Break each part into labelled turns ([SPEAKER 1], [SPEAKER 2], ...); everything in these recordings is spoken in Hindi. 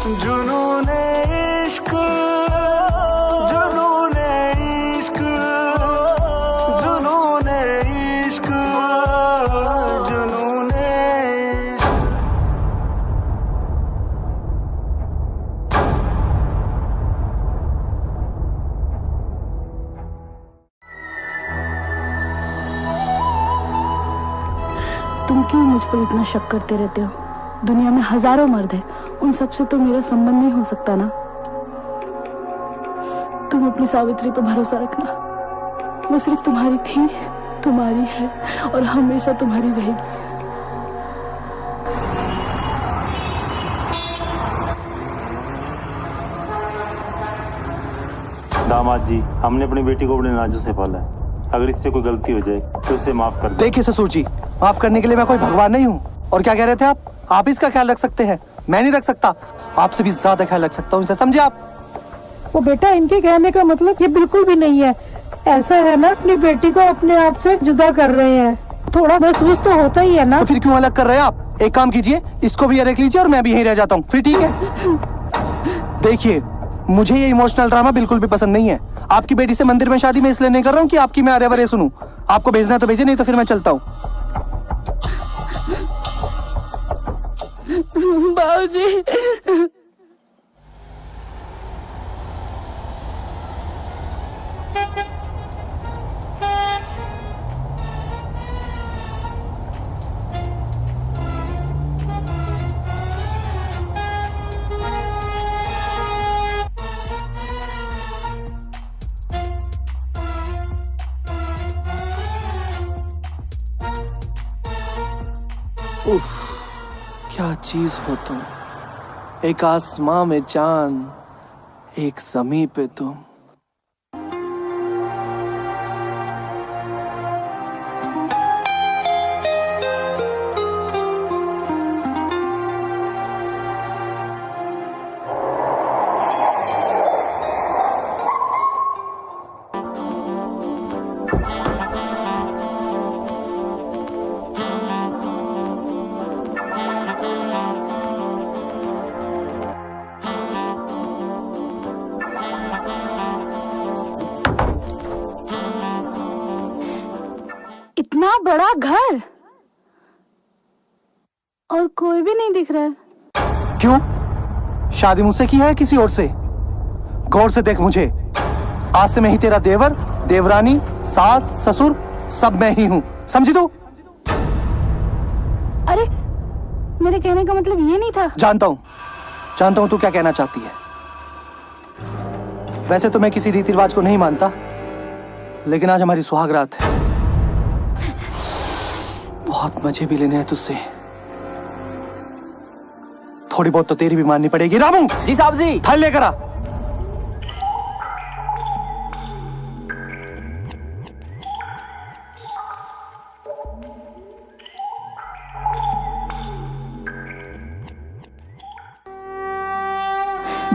[SPEAKER 1] जुनूने इश्क, जुनूने इश्क, जुनूने इश्क, जुनूने इश्क।
[SPEAKER 2] तुम क्यों मुझ पर इतना शक करते रहते हो? दुनिया में हजारों मर्द हैं, उन सब से तो मेरा संबंध नहीं हो सकता ना। तुम अपनी सावित्री पर भरोसा रखना, वो सिर्फ तुम्हारी थी, तुम्हारी है और हमेशा तुम्हारी रहेगी।
[SPEAKER 3] दामाद जी, हमने अपनी बेटी को बड़े नाजुक से पाला है। अगर इससे कोई गलती हो जाए तो उसे माफ कर दो।
[SPEAKER 4] देखिए ससुर जी, माफ करने के लिए मैं कोई भगवान नहीं हूँ। और क्या कह रहे थे आप इसका ख्याल रख सकते हैं, मैं नहीं रख सकता। आपसे भी ज्यादा ख्याल रख सकता हूँ इसे, समझे आप?
[SPEAKER 5] वो बेटा, इनके कहने का मतलब ये बिल्कुल भी नहीं है। ऐसा है ना, अपनी बेटी को अपने आप से जुदा कर रहे हैं, थोड़ा महसूस तो होता ही है ना।
[SPEAKER 4] तो फिर क्यों अलग कर रहे हैं आप? एक काम कीजिए, इसको भी रख लीजिए और मैं भी यहीं रह जाता हूँ, फिर ठीक है? देखिए, मुझे ये इमोशनल ड्रामा बिल्कुल भी पसंद नहीं है। आपकी बेटी से मंदिर में शादी मैं इसलिए नहीं कर रहा हूँ कि आपकी मैं अरे वरे सुनूं। आपको भेजना है तो भेजिए, नहीं तो फिर मैं चलता हूँ।
[SPEAKER 2] बाबूजी,
[SPEAKER 4] उफ, क्या चीज हो तुम। एक आसमां में चांद, एक ज़मीं पे तुम।
[SPEAKER 2] इतना बड़ा घर और कोई भी नहीं दिख रहा है।
[SPEAKER 4] क्यों? शादी मुझसे की है किसी और से? गौर से देख मुझे। आज से मैं ही तेरा देवर, देवरानी, सास, ससुर सब मैं ही हूँ, समझी तू?
[SPEAKER 2] अरे, मेरे कहने का मतलब ये नहीं था।
[SPEAKER 4] जानता हूँ तू क्या कहना चाहती है। वैसे तो मैं किसी रीति रिवाज को नहीं मानता, लेकिन आज हमारी सुहाग रात है। बहुत मजे भी लेने हैं तुझसे। थोड़ी बहुत तो तेरी भी माननी पड़ेगी। रामू
[SPEAKER 6] जी साहब जी।
[SPEAKER 4] थाल लेकर आ।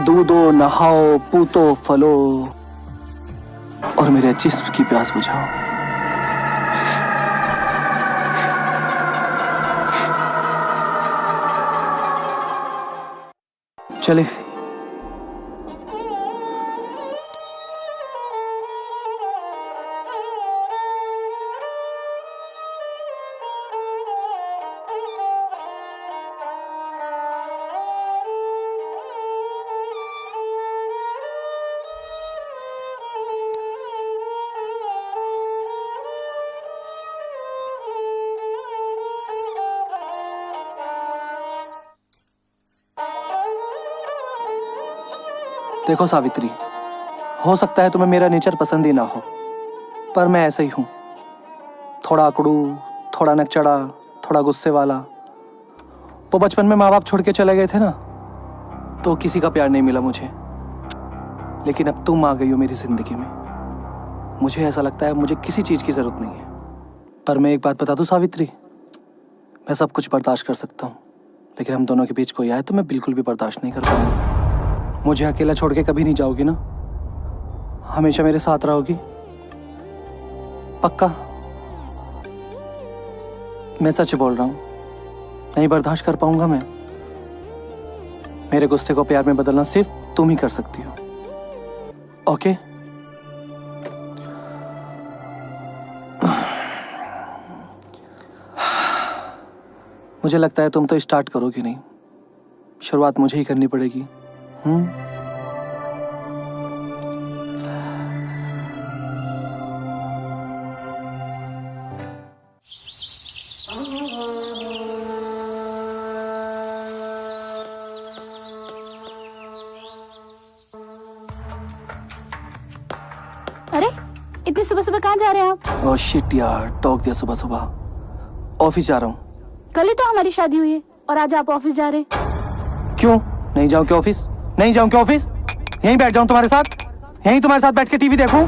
[SPEAKER 4] दूधो नहाओ, पूतो फलो और मेरे जिस्म की प्यास बुझाओ। चले। देखो सावित्री, हो सकता है तुम्हें मेरा नेचर पसंद ही ना हो, पर मैं ऐसा ही हूं। थोड़ा अकड़ू, थोड़ा नकचड़ा, थोड़ा गुस्से वाला। वो बचपन में माँ बाप छोड़ के चले गए थे ना, तो किसी का प्यार नहीं मिला मुझे। लेकिन अब तुम आ गई हो मेरी जिंदगी में, मुझे ऐसा लगता है मुझे किसी चीज की जरूरत नहीं है। पर मैं एक बात बता दूं सावित्री, मैं सब कुछ बर्दाश्त कर सकता हूँ, लेकिन हम दोनों के बीच कोई आए तो मैं बिल्कुल भी बर्दाश्त नहीं कर पाऊंगा। मुझे अकेला छोड़ के कभी नहीं जाओगी ना? हमेशा मेरे साथ रहोगी? पक्का? मैं सच बोल रहा हूं, नहीं बर्दाश्त कर पाऊंगा मैं। मेरे गुस्से को प्यार में बदलना सिर्फ तुम ही कर सकती हो। ओके? मुझे लगता है तुम तो स्टार्ट करोगी नहीं, शुरुआत मुझे ही करनी पड़ेगी।
[SPEAKER 2] अरे इतनी सुबह सुबह कहाँ जा रहे हैं आप?
[SPEAKER 4] ओह शिट यार, टोक दिया सुबह सुबह। ऑफिस जा रहा हूँ।
[SPEAKER 2] कल ही तो हमारी शादी हुई है और आज आप ऑफिस जा रहे हैं।
[SPEAKER 4] क्यों नहीं जाऊं क्या ऑफिस? नहीं जाऊं क्या ऑफिस? यहीं बैठ जाऊं तुम्हारे साथ, यहीं तुम्हारे साथ बैठ के टीवी देखूं?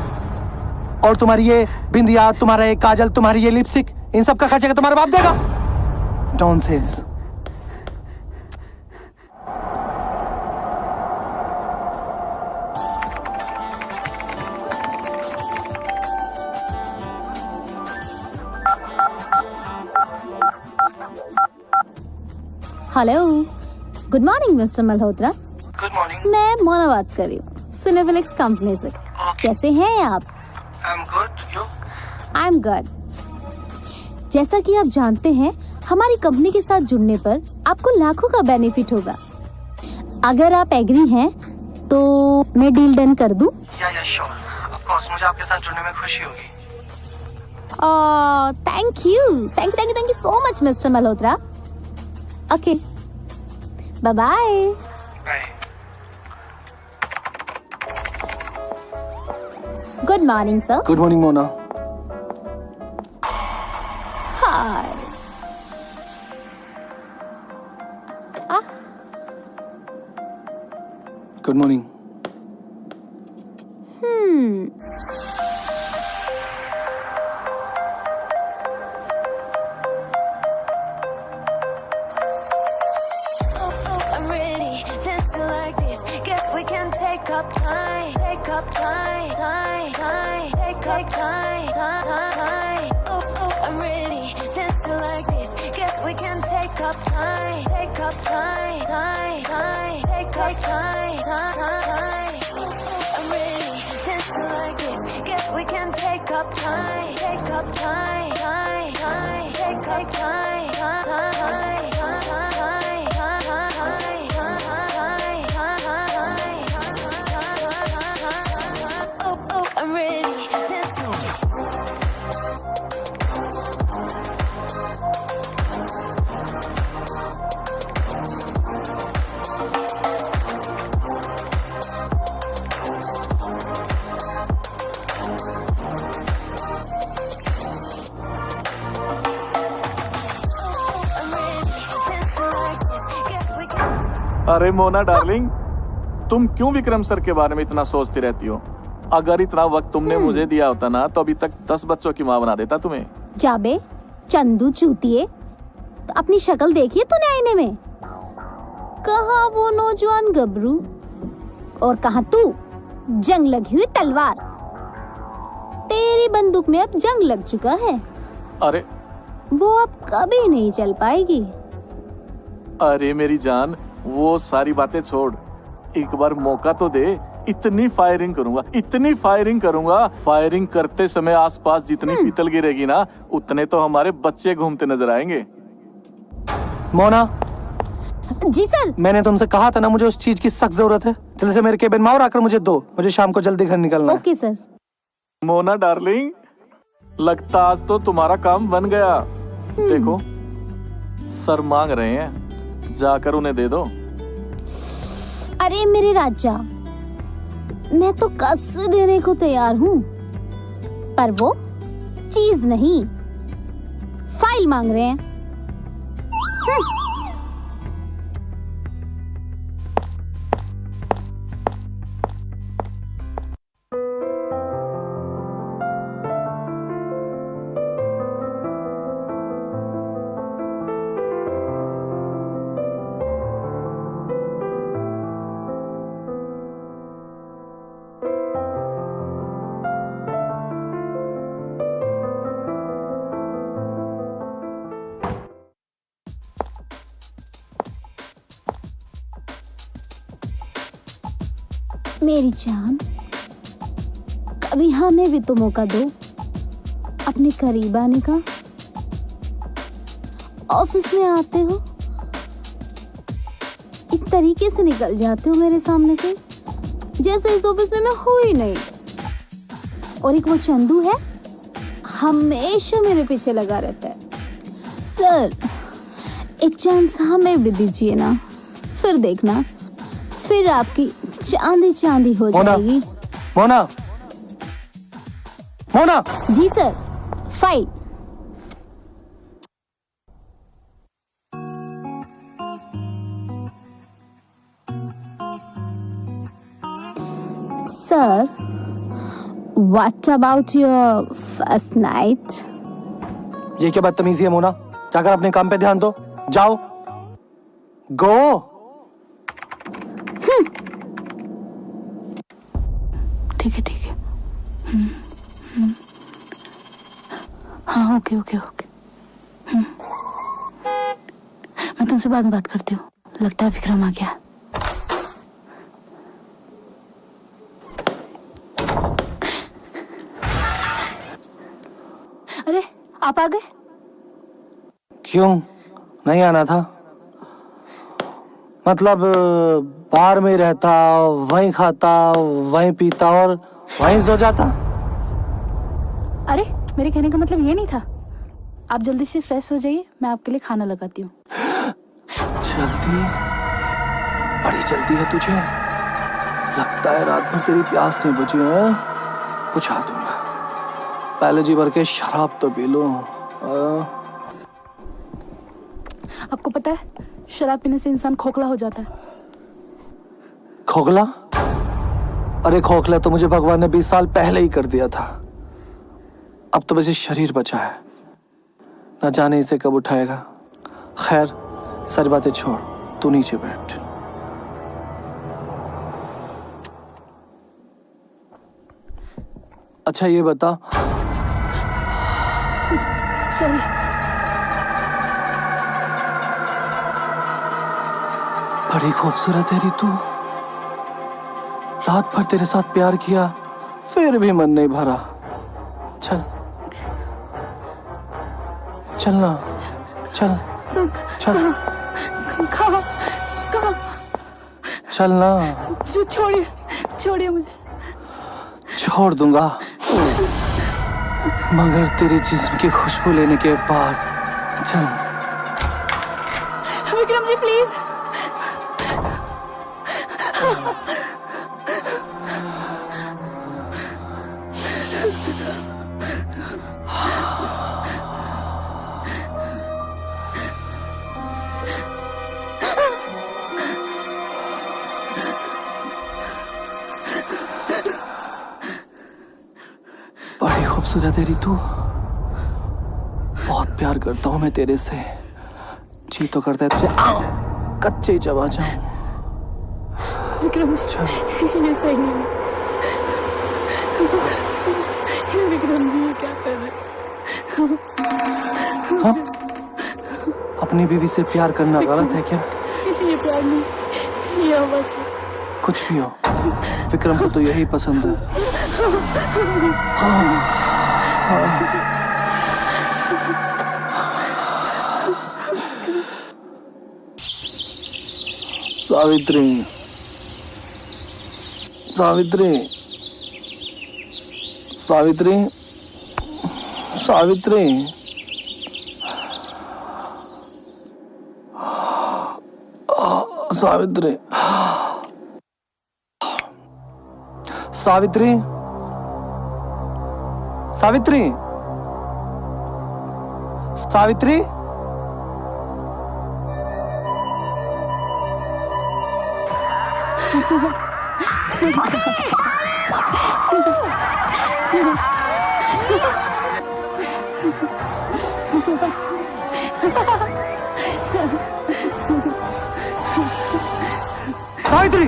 [SPEAKER 4] और तुम्हारी ये बिंदिया, तुम्हारा ये काजल, तुम्हारी ये लिपस्टिक, इन सब का खर्चा तुम्हारा बाप देगा? Nonsense.
[SPEAKER 6] Hello, good morning mister Malhotra.
[SPEAKER 4] Good morning.
[SPEAKER 6] मैं मोना बात कर रही हूँ सिनेफिलिक्स कंपनी से। कैसे हैं आप?
[SPEAKER 4] I am good, you?
[SPEAKER 6] I am good. जैसा कि आप जानते हैं, हमारी कंपनी के साथ जुड़ने पर आपको लाखों का बेनिफिट होगा। अगर आप एग्री हैं तो मैं डील डन कर दूं?
[SPEAKER 4] या श्योर, ऑफ कोर्स, मुझे आपके साथ जुड़ने में खुशी होगी।
[SPEAKER 6] Thank you so much mister Malhotra. Okay, bye bye. Good morning sir.
[SPEAKER 4] Good morning Mona.
[SPEAKER 6] Hi.
[SPEAKER 4] Good morning.
[SPEAKER 7] I'm ready, dancing like this. Guess we can take up time, take up time, take up time. Oh, I'm ready, dancing like this. Guess we can take up time, take up time, take up time. I'm ready, dancing like this. Guess we can take up time, take up time, take up time. I'm ready, dancing. I'm ready, dancing like this. Guess we can.
[SPEAKER 8] अरे मोना डार्लिंग, तुम क्यों विक्रम सर के बारे में इतना सोचती रहती हो? अगर इतना वक्त तुमने मुझे दिया होता ना तो अभी तक 10 बच्चों की माँ बना देता तुम्हें।
[SPEAKER 6] जाबे चंदू चूतिए, तो अपनी शक्ल देखिए तूने आईने में। कहाँ वो नौजवान गबरू और कहाँ तू, जंग लगी हुई तलवार। तेरी बंदूक में अब जंग लग चुका है,
[SPEAKER 8] अरे
[SPEAKER 6] वो अब कभी नहीं चल पाएगी।
[SPEAKER 8] अरे मेरी जान, वो सारी बातें छोड़, एक बार मौका तो दे। इतनी फायरिंग करूंगा, इतनी फायरिंग करूंगा, फायरिंग करते समय आसपास जितनी पीतल गिरेगी ना, उतने तो हमारे बच्चे घूमते नजर आएंगे।
[SPEAKER 4] मोना,
[SPEAKER 6] जी सर।
[SPEAKER 4] मैंने तुमसे कहा था ना, मुझे उस चीज की सख्त जरूरत है। जल्दी से मेरे केबिन में और आकर मुझे दो, मुझे शाम को जल्दी घर निकलना है।
[SPEAKER 6] Okay sir.
[SPEAKER 8] मोना डार्लिंग, लगता आज तो तुम्हारा काम बन गया। देखो सर मांग रहे हैं, जाकर उन्हें दे दो।
[SPEAKER 6] अरे मेरे राजा, मैं तो कब से देने को तैयार हूँ, पर वो चीज नहीं, फाइल मांग रहे हैं। मेरी जान, कभी हमें भी तो मौका दो अपने करीब आने का। ऑफिस में आते हो, इस तरीके से निकल जाते हो मेरे सामने से जैसे इस ऑफिस में मैं हूं ही नहीं। और एक वो चंदू है, हमेशा मेरे पीछे लगा रहता है। सर, एक चांस हमें भी दीजिए ना, फिर देखना, फिर आपकी चांदी चांदी हो
[SPEAKER 4] मोना,
[SPEAKER 6] जाएगी।
[SPEAKER 4] मोना, मोना।
[SPEAKER 6] जी sir, file. Sir, what about your first night?
[SPEAKER 4] ये क्या बदतमीजी है मोना? जाकर अपने काम पे ध्यान दो, जाओ, गो।
[SPEAKER 2] ठीक है, ठीक है। हाँ, ओके ओके ओके। मैं तुमसे बाद में बात करती हूँ। लगता है विक्रम आ गया। अरे, आप आ गए?
[SPEAKER 4] क्यों नहीं आना था? मतलब बार में रहता, वहीं खाता, वहीं पीता और वहीं सो जाता।
[SPEAKER 2] अरे, मेरे कहने का मतलब ये नहीं था। आप जल्दी से फ्रेश हो जाइए, मैं आपके लिए खाना लगाती हूँ।
[SPEAKER 4] जल्दी? बड़ी जल्दी है तुझे? लगता है रात भर तेरी प्यास नहीं बुझी है। बुझा दूंगा, पहले जी भर के शराब तो पी लो।
[SPEAKER 2] आपको पता है, शराब पीने से इंसान खोखला हो जाता है।
[SPEAKER 4] खोखला? अरे खोखला तो मुझे भगवान ने 20 साल पहले ही कर दिया था। अब तो बस ये शरीर बचा है, न जाने इसे कब उठाएगा। खैर, सारी बातें छोड़, तू नीचे बैठ। अच्छा ये बता,
[SPEAKER 2] सॉरी।
[SPEAKER 4] बड़ी खूबसूरत है रितु। रात भर तेरे साथ प्यार किया, फिर भी मन नहीं भरा। चल चलना, चल चल चलना।
[SPEAKER 2] छोड़िए, छोड़िए मुझे।
[SPEAKER 4] छोड़ दूंगा, मगर तेरे जिस्म की खुशबू लेने के बाद। चल
[SPEAKER 2] विक्रम जी प्लीज।
[SPEAKER 4] बड़ी खूबसूरत है रितु, बहुत प्यार करता हूं मैं तेरे से। जी तो करता है तुझे कच्चे ही चबा जाऊं।
[SPEAKER 2] विक्रम जी, ये सही नहीं है। विक्रम जी, ये क्या कर रहे हैं?
[SPEAKER 4] हाँ? अपनी बीवी से प्यार करना गलत है क्या?
[SPEAKER 2] ये प्यार नहीं, ये बस है।
[SPEAKER 4] कुछ भी हो, विक्रम को तो यही पसंद है। सावित्री, सावित्री, सावित्री, सावित्री। सावित्री, सावित्री, सावित्री, सावित्री। सावित्री।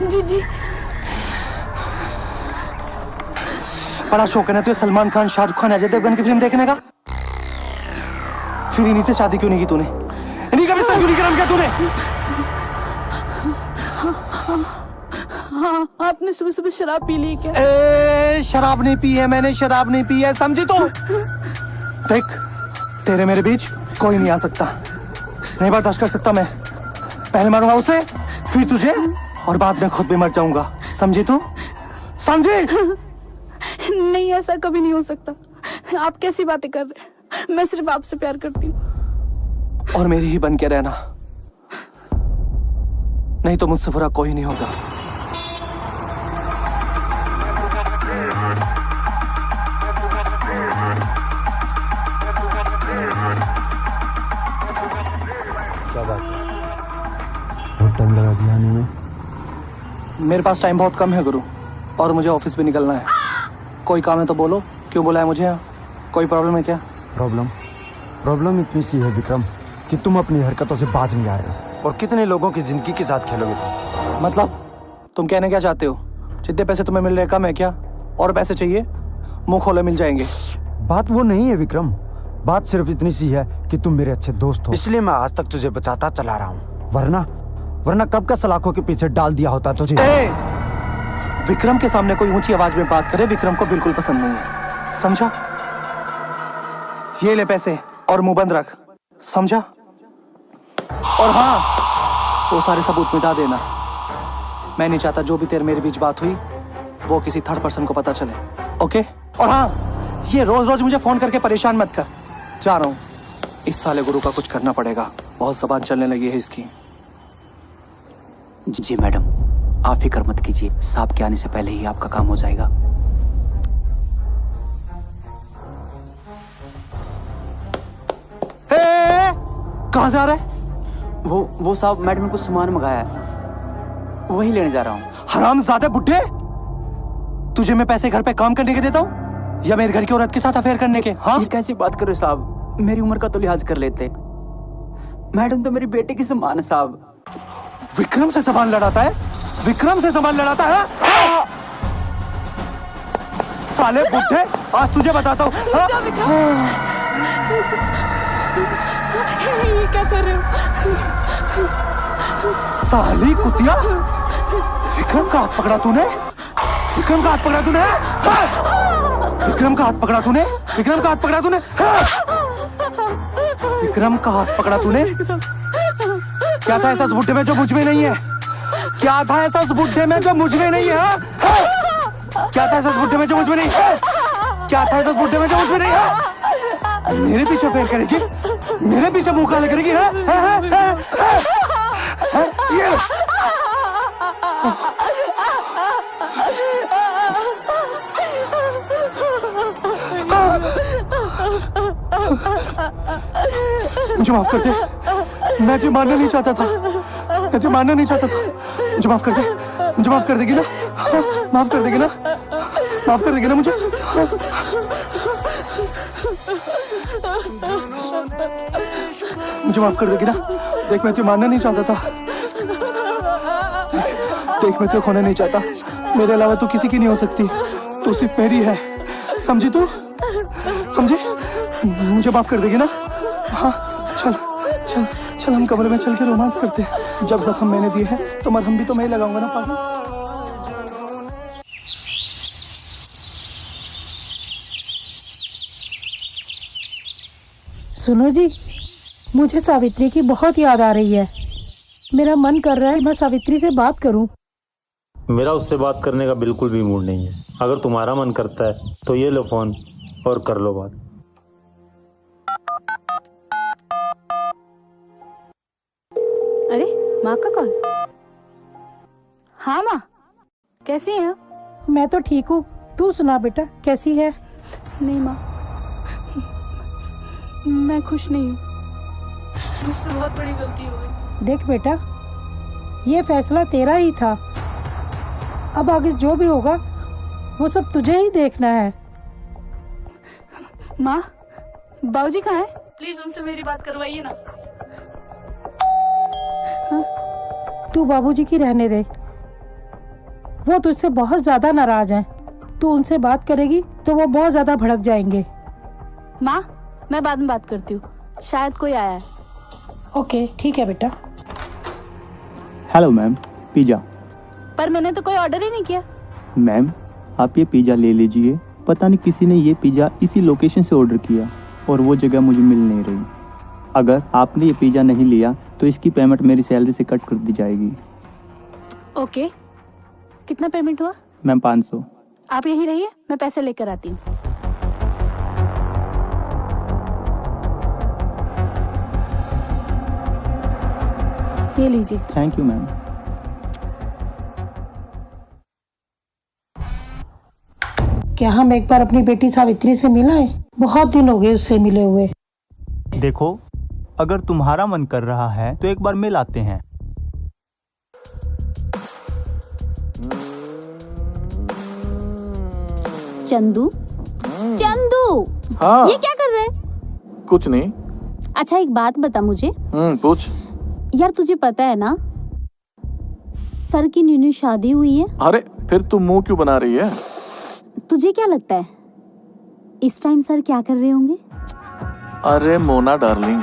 [SPEAKER 2] जी जी।
[SPEAKER 4] बड़ा शौक है ना तुझे सलमान खान, शाहरुख खान, अजय देवगन की फिल्म देखने का? फिर इन्हीं से शादी क्यों नहीं की तूने? इन्हीं का रिश्ता क्यों नहीं करा क्या तूने?
[SPEAKER 2] हाँ, आपने सुबह सुबह शराब पी ली क्या?
[SPEAKER 4] शराब नहीं पी है मैंने, शराब नहीं पी है, समझी तो? देख, तेरे मेरे बीच कोई नहीं आ सकता, नहीं बर्दाश्त कर सकता मैं। पहले मारूंगा उसे, फिर तुझे, और बाद में खुद भी मर जाऊंगा, समझी तू? समझी?
[SPEAKER 2] नहीं, ऐसा कभी नहीं हो सकता। आप कैसी बातें कर रहे हैं? मैं सिर्फ आपसे प्यार करती हूँ।
[SPEAKER 4] और मेरी ही बन के रहना, नहीं तो मुझसे बुरा कोई नहीं होगा।
[SPEAKER 9] क्या बात है, बहुत टाइम लगा दिया आने में।
[SPEAKER 4] मेरे पास टाइम बहुत कम है गुरु, और मुझे ऑफिस भी निकलना है। कोई काम है तो बोलो, क्यों बुलाया मुझे यहाँ? कोई प्रॉब्लम है क्या?
[SPEAKER 9] प्रॉब्लम इतनी सी है विक्रम कि तुम अपनी हरकतों से बाज नहीं आ रहे हो, और कितने लोगों की जिंदगी के साथ खेलोगे तुम?
[SPEAKER 4] मतलब तुम कहने क्या चाहते हो? जितने पैसे तुम्हें मिल रहे कम है क्या? और पैसे चाहिए? मुंह खोले मिल जाएंगे।
[SPEAKER 9] बात वो नहीं है विक्रम, बात सिर्फ इतनी सी है कि तुम मेरे अच्छे दोस्त हो, इसलिए मैं आज तक तुझे बचाता चला रहा हूँ, वरना कब का सलाखों के पीछे डाल दिया होता तुझे।
[SPEAKER 4] विक्रम के सामने कोई ऊंची आवाज में बात करे विक्रम को बिल्कुल पसंद नहीं है, समझा? ये ले पैसे और मुंह बंद रख, समझा? और हाँ, वो सारे सबूत मिटा देना। मैं नहीं चाहता जो भी तेरे मेरे बीच बात हुई वो किसी थर्ड पर्सन को पता चले, ओके? और हाँ, ये रोज रोज मुझे फोन करके परेशान मत कर। जा रहा हूँ, इस साले गुरु का कुछ करना पड़ेगा, बहुत जबान चलने लगी है इसकी।
[SPEAKER 10] जी मैडम, आप फिक्र मत कीजिए, साहब के आने से पहले ही आपका काम हो जाएगा।
[SPEAKER 4] कहाँ जा रहा है?
[SPEAKER 10] वो साहब, मैडम ने कुछ सामान मंगाया है, वही लेने जा रहा हूँ।
[SPEAKER 4] हरामजादे बुड्ढे, तुझे मैं पैसे घर पे काम करने के देता हूँ या मेरे घर की औरत के साथ अफेयर करने के? हाँ,
[SPEAKER 10] ये कैसी बात कर रहे हो साहब? मेरी उम्र का तो लिहाज कर लेते। मैडम तो मेरी बेटे की समान है साहब।
[SPEAKER 4] विक्रम से सवाल लड़ाता है? विक्रम से सवाल लड़ाता है? साले बुड्ढे, आज तुझे बताता हूँ।
[SPEAKER 2] ये क्या कर रहे हो?
[SPEAKER 4] साली कुतिया, विक्रम का हाथ पकड़ा तूने? विक्रम का हाथ पकड़ा तूने? विक्रम का हाथ पकड़ा तूने? विक्रम का हाथ पकड़ा तूने? विक्रम का हाथ पकड़ा तूने? क्या था ऐसा उस बुड्ढे में जो मुझ में नहीं है? क्या था ऐसा उस बुड्ढे में जो मुझ में नहीं है? क्या था ऐसा उस बुड्ढे में जो मुझ में नहीं है? क्या था ऐसा उस बुड्ढे में जो मुझ में नहीं है? मेरे पीछे फेर करेगी, मेरे पीछे मुंह काला करेगी? ये मुझे माफ कर दे, मैं तुझे मारना नहीं चाहता था, मैं तुझे मारना नहीं चाहता था। मुझे माफ कर दे, मुझे माफ कर देगी ना? माफ कर देगी ना? माफ कर देगी ना मुझे? मुझे माफ कर देगी ना? देख, मैं तुझे मारना नहीं चाहता था, देख मैं तुझे खोना नहीं चाहता, मेरे अलावा तू किसी की नहीं हो सकती, तू सिर्फ मेरी है, समझी तू? समझी? मुझे माफ कर देगी ना? हाँ, चल चल चल, हम कमरे में चल के रोमांस करते हैं। जब जख्म मैंने दिए हैं तो मरहम भी तो मैं ही लगाऊंगा ना पागल।
[SPEAKER 5] सुनो जी, मुझे सावित्री की बहुत याद आ रही है। मेरा मन कर रहा है मैं सावित्री से बात करूं।
[SPEAKER 3] मेरा उससे बात करने का बिल्कुल भी मूड नहीं है। अगर तुम्हारा मन करता है तो ये लो फोन और कर लो बात।
[SPEAKER 2] अरे, माँ का कॉल? हाँ माँ, कैसी हैं आप?
[SPEAKER 5] मैं तो ठीक हूँ, तू सुना बेटा, कैसी है?
[SPEAKER 2] नहीं माँ, मैं खुश नहीं हूँ, मुझसे बहुत बड़ी गलती हो गई।
[SPEAKER 5] देख बेटा, ये फैसला तेरा ही था, अब आगे जो भी होगा वो सब तुझे ही देखना है।
[SPEAKER 2] माँ, बाबूजी कहाँ हैं? प्लीज उनसे मेरी बात करवाइए ना।
[SPEAKER 5] तू बाबूजी की रहने दे, वो तुझसे बहुत ज्यादा नाराज हैं। तू उनसे बात करेगी तो वो बहुत ज्यादा भड़क जाएंगे।
[SPEAKER 2] माँ, मैं बाद में बात करती हूँ, शायद कोई आया है।
[SPEAKER 5] ओके, ठीक है बेटा।
[SPEAKER 10] Hello ma'am, pizza.
[SPEAKER 2] पर मैंने तो कोई ऑर्डर ही नहीं किया।
[SPEAKER 10] मैम आप ये पिज़्ज़ा ले लीजिए, पता नहीं किसी ने ये पिज़्ज़ा इसी लोकेशन से ऑर्डर किया और वो जगह मुझे मिल नहीं रही। अगर आपने ये पिज़्ज़ा नहीं लिया तो इसकी पेमेंट मेरी सैलरी से कट कर दी जाएगी।
[SPEAKER 2] ओके, कितना पेमेंट हुआ?
[SPEAKER 10] मैम 500।
[SPEAKER 2] आप यहीं रहिए, मैं पैसे लेकर आती हूँ। ये लीजिए।
[SPEAKER 10] Thank you ma'am.
[SPEAKER 5] क्या हम एक बार अपनी बेटी सावित्री से मिलाएं? बहुत दिन हो गए उससे मिले हुए।
[SPEAKER 10] देखो अगर तुम्हारा मन कर रहा है तो एक बार मिल आते हैं।
[SPEAKER 6] चंदू, चंदू,
[SPEAKER 8] हाँ
[SPEAKER 6] ये क्या कर रहे?
[SPEAKER 8] कुछ नहीं।
[SPEAKER 6] अच्छा एक बात बता मुझे।
[SPEAKER 8] पूछ।
[SPEAKER 6] यार तुझे पता है ना सर की न्यू शादी हुई है।
[SPEAKER 8] अरे फिर तू मुंह क्यों बना रही है?
[SPEAKER 6] तुझे क्या लगता है इस टाइम सर क्या कर रहे होंगे?
[SPEAKER 8] अरे मोना डार्लिंग,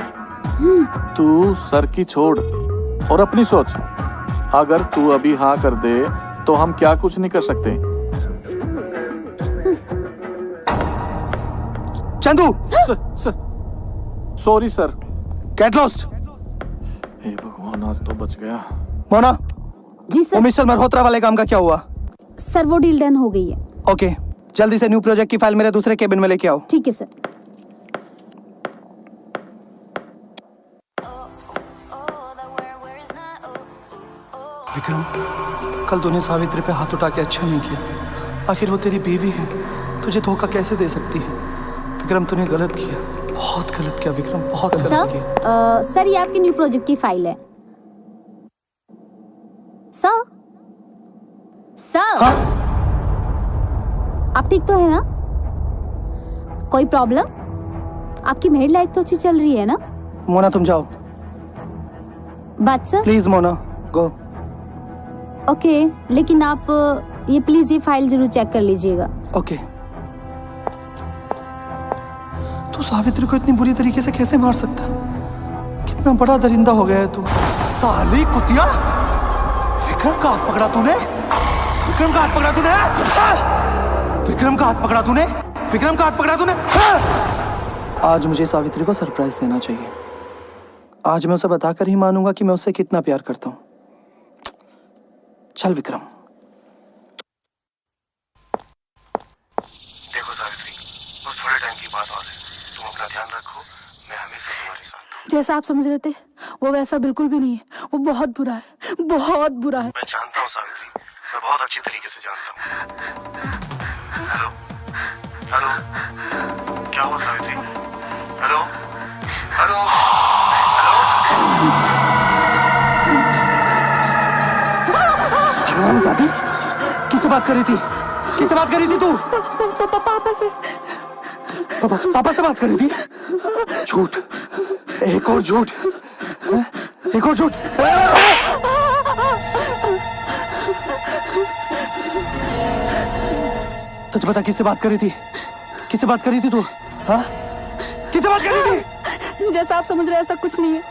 [SPEAKER 8] तू सर की छोड़ और अपनी सोच। अगर तू अभी हाँ कर दे तो हम क्या कुछ नहीं कर सकते।
[SPEAKER 4] Chandu,
[SPEAKER 8] sorry sir.
[SPEAKER 4] Get lost.
[SPEAKER 8] हे भगवान, आज तो बच गया।
[SPEAKER 4] मोना,
[SPEAKER 6] जी
[SPEAKER 4] वो
[SPEAKER 6] सर।
[SPEAKER 4] मिस्टर मल्होत्रा वाले काम का क्या हुआ?
[SPEAKER 6] सर वो डील डन हो गई है।
[SPEAKER 4] ओके, जल्दी से न्यू प्रोजेक्ट की फाइल मेरे दूसरे केबिन में लेके आओ।
[SPEAKER 6] ठीक है सर।
[SPEAKER 4] विक्रम, कल तूने सावित्री पे हाथ उठा के अच्छा नहीं किया। आखिर वो तेरी बीवी है, तुझे धोखा कैसे दे सकती है? विक्रम तूने गलत किया, बहुत गलत किया विक्रम, बहुत गलत
[SPEAKER 6] सर
[SPEAKER 4] किया।
[SPEAKER 6] सर ये आपके न्यू प्रोजेक्ट की फाइल है। सर सर
[SPEAKER 4] हाँ?
[SPEAKER 6] आप ठीक तो है ना? कोई प्रॉब्लम? आपकी मैरिड लाइफ तो अच्छी चल रही है ना?
[SPEAKER 4] मोना तुम जाओ
[SPEAKER 6] बात sir.
[SPEAKER 4] Please. Mona go.
[SPEAKER 6] Okay, लेकिन आप ये प्लीज ये फाइल जरूर चेक कर लीजिएगा।
[SPEAKER 4] ओके। तू सावित्री को इतनी बुरी तरीके से कैसे मार सकता? कितना बड़ा दरिंदा हो गया है तू। साली कुतिया, विक्रम का हाथ पकड़ा तूने? विक्रम का हाथ पकड़ा तूने? विक्रम का हाथ पकड़ा तूने? विक्रम का हाथ पकड़ा तूने? आज मुझे सावित्री को सरप्राइज देना चाहिए। आज मैं उसे बताकर ही मानूंगा कि मैं उससे कितना प्यार करता हूँ। चल विक्रम।
[SPEAKER 1] देखो सावित्री, बस थोड़े टाइम की बात और है। तुम अपना ध्यान रखो, मैं हमेशा तुम्हारे साथ हूँ।
[SPEAKER 2] जैसा आप समझ रहे थे वो वैसा बिल्कुल भी नहीं है। वो बहुत बुरा है, बहुत बुरा है।
[SPEAKER 1] मैं जानता हूँ सावित्री, मैं बहुत अच्छी तरीके से जानता हूँ। हेलो हेलो, क्या हुआ सावित्री? हेलो हेलो
[SPEAKER 4] हरामजादी, किससे बात कर रही थी? किससे बात कर रही थी तू?
[SPEAKER 2] पापा से।
[SPEAKER 4] पापा से बात कर रही थी? झूठ, एक और झूठ, एक और झूठ। सच बता, किससे बात कर रही थी? किससे बात कर रही थी तू? हाँ, किससे बात कर रही थी?
[SPEAKER 2] जैसा आप समझ रहे हैं ऐसा कुछ नहीं है।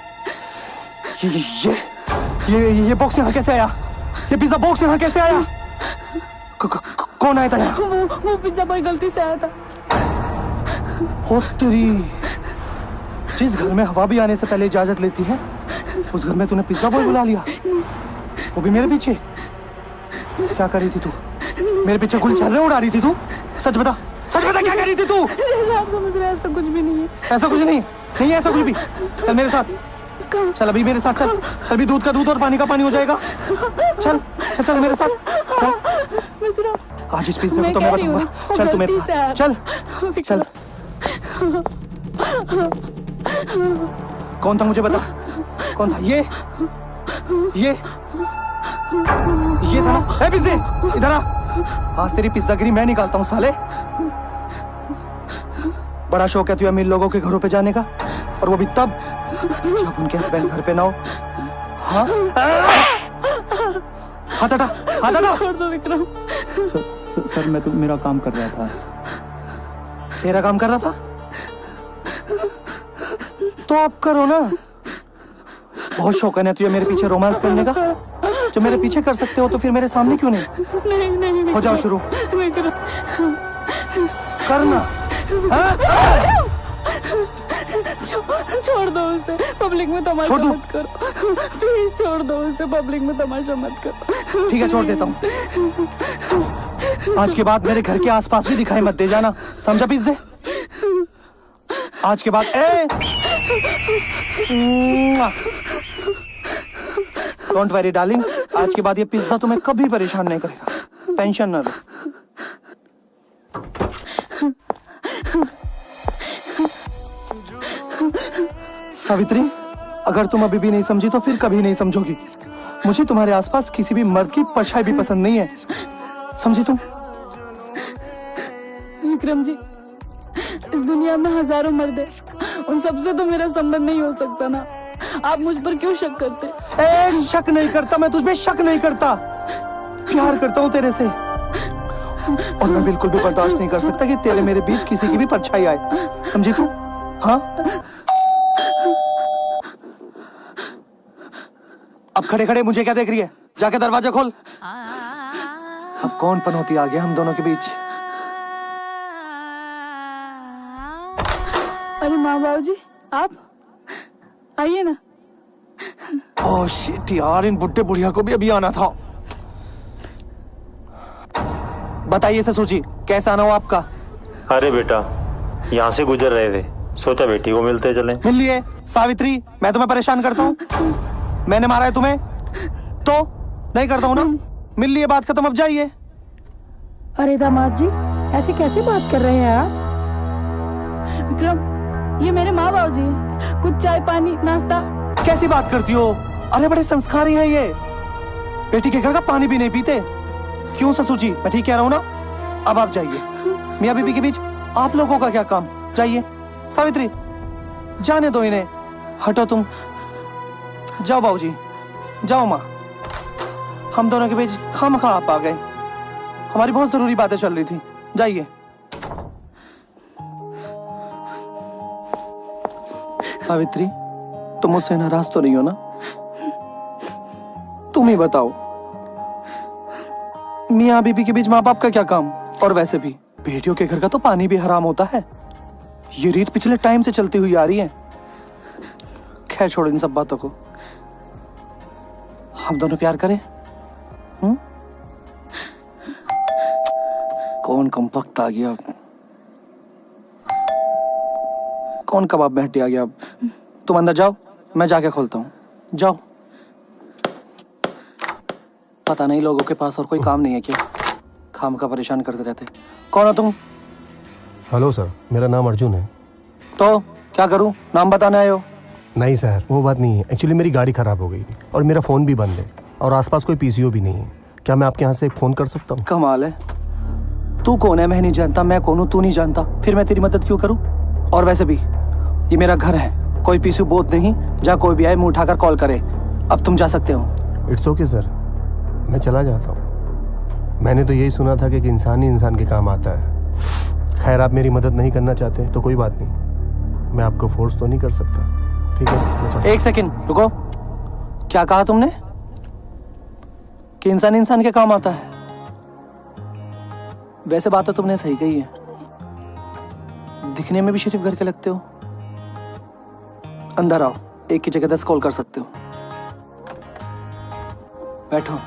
[SPEAKER 4] ये बॉक्स यहाँ कैसे आया? ये पिज्जा बॉक्स यहाँ कैसे आया? कौन आया था यहाँ?
[SPEAKER 2] वो पिज्जा बॉय गलती से आया था।
[SPEAKER 4] हो तेरी, जिस घर में हवा भी आने से पहले इजाजत लेती है, उस घर में तूने पिज्जा बॉय बुला लिया, वो भी मेरे पीछे। क्या कर रही थी तू? मेरे पीछे गुलछर्रे उड़ा रही थी तू? सच बता, सच बता, क्या कर रही थी तू?
[SPEAKER 2] जैसा आप समझ रहे हैं ऐसा कुछ भी नहीं है।
[SPEAKER 4] ऐसा कुछ नहीं, नहीं है ऐसा कुछ भी। चल मेरे साथ, चल अभी मेरे साथ चल। अभी दूध का दूध और पानी का पानी हो जाएगा। चल चल चल मेरे साथ चल। आज इस पिज्जे को तो मैं बताऊंगा। चल तू मेरे साथ चल चल। कौन था मुझे बता, कौन था? ये था ना? ए पिज्जे, इधर आ। आज तेरी पिज्जागिरी मैं निकालता हूँ साले। बड़ा शौक है तुझे अमीर लोगों के घरों पे जाने का, और वो भी तब जब उनके हस्बैंड घर पे ना हो। हाँ, हाथ हटा, हाथ हटा।
[SPEAKER 2] छोड़ दो विक्रम।
[SPEAKER 10] सर मैं तो मेरा काम कर रहा था।
[SPEAKER 4] तेरा काम कर रहा था तो अब करो ना। बहुत शौक है ना तुझे मेरे पीछे रोमांस करने का। जब मेरे पीछे कर सकते हो तो फिर मेरे सामने क्यों नहीं?
[SPEAKER 2] नहीं
[SPEAKER 4] हो जाओ शुरू।
[SPEAKER 2] विक्रम,
[SPEAKER 4] करना। हाँ?
[SPEAKER 2] छोड़ दो उसे, पब्लिक में तमाशा
[SPEAKER 4] छोड़ दूं?
[SPEAKER 2] मत करो। प्लीज छोड़ दो उसे, पब्लिक में तमाशा मत करो।
[SPEAKER 4] ठीक है, छोड़ देता हूँ। आज के बाद मेरे घर के आसपास भी दिखाई मत दे जाना, समझा पिज़्ज़े? आज के बाद डोंट वरी डार्लिंग, आज के बाद ये पिज्जा तुम्हें कभी परेशान नहीं करेगा, टेंशन ना लो। सावित्री, अगर तुम अभी भी नहीं समझी तो फिर कभी नहीं समझोगी। मुझे तुम्हारे आसपास किसी भी मर्द की परछाई भी पसंद नहीं है, समझी तुम?
[SPEAKER 2] विक्रम जी, इस दुनिया में हजारों मर्द हैं, उन सबसे तो मेरा संबंध नहीं हो सकता ना। आप मुझ पर क्यों शक करते?
[SPEAKER 4] शक नहीं करता, मैं तुझ पे शक नहीं करता, प्यार करता हूँ तेरे से। और मैं बिल्कुल भी बर्दाश्त नहीं कर सकता कि तेरे मेरे बीच किसी की भी परछाई आए, समझी तू? हाँ, अब खड़े खड़े मुझे क्या देख रही है? जाके दरवाजा खोल। अब कौन पनौती आ गया हम दोनों के बीच?
[SPEAKER 2] अरे माँ बाबूजी, आप आइए ना।
[SPEAKER 4] ओह शिट यार, इन बुड्ढे बुढ़िया को भी अभी आना था। बताइए ससुर जी, कैसा आना हो आपका?
[SPEAKER 3] अरे बेटा, यहाँ से गुजर रहे थे, सोचा बेटी को मिलते चले।
[SPEAKER 4] मिल लिए। सावित्री, मैं तुम्हें परेशान करता हूँ? मैंने मारा है तुम्हें? तो नहीं करता हूँ ना। मिल लिए, बात खत्म, अब जाइए।
[SPEAKER 5] अरे दामाद जी, ऐसे कैसे बात कर रहे हैं आप?
[SPEAKER 2] विक्रम, ये मेरे माँ बाबूजी हैं, कुछ चाय पानी नाश्ता।
[SPEAKER 4] कैसी बात करती हो? अरे बड़े संस्कारी है ये, बेटी के घर का पानी भी नहीं पीते। क्यों ससुर जी, मैं ठीक कह रहा हूँ ना? अब आप जाइए, मियाँ बीबी के बीच आप लोगों का क्या काम, जाइए। सावित्री, जाने दो इन्हें, हटो तुम। जाओ बाबूजी, जाओ माँ, हम दोनों के बीच खामखा आप आ गए, हमारी बहुत जरूरी बातें चल रही थी, जाइए। सावित्री, तुम मुझसे नाराज तो नहीं हो ना? तुम ही बताओ, मियाँ बीबी के बीच माँ बाप का क्या काम? और वैसे भी बेटियों के घर का तो पानी भी हराम होता है, ये रीत पिछले टाइम से चलती हुई आ रही है। खैर छोड़ो इन सब बातों को, हम दोनों प्यार करें। कौन कमबख्त आ गया, कौन कबाब में हड्डी आ गया? तुम अंदर जाओ, मैं जाके खोलता हूँ, जाओ। पता नहीं लोगों के पास और कोई काम नहीं है क्या, खाम का परेशान करते रहते। कौन हो तुम?
[SPEAKER 11] हेलो सर, मेरा नाम अर्जुन है।
[SPEAKER 4] तो क्या करूं, नाम बताने आए हो?
[SPEAKER 11] नहीं सर, वो बात नहीं है। एक्चुअली मेरी गाड़ी खराब हो गई और मेरा फ़ोन भी बंद है और आसपास कोई पीसीओ भी नहीं है। क्या मैं आपके यहाँ से एक फ़ोन कर सकता हूँ?
[SPEAKER 4] कमाल है, तू कौन है मैं नहीं जानता, मैं कौन हूँ तू नहीं जानता, फिर मैं तेरी मदद क्यों करूँ? और वैसे भी ये मेरा घर है, कोई पीसीओ बोध नहीं, जहाँ कोई भी आए मुँह उठाकर कॉल करे। अब तुम जा सकते हो।
[SPEAKER 11] इट्स ओके सर, मैं चला जाता हूँ। मैंने तो यही सुना था कि एक इंसान ही इंसान के काम आता है। खैर, आप मेरी मदद नहीं करना चाहते तो कोई बात नहीं, मैं आपको फोर्स तो नहीं कर सकता। ठीक है,
[SPEAKER 4] एक सेकंड रुको, क्या कहा तुमने? कि इंसान इंसान के काम आता है? वैसे बात तो तुमने सही कही है, दिखने में भी शरीफ घर के लगते हो। अंदर आओ, एक की जगह 10 कॉल कर सकते हो। बैठो,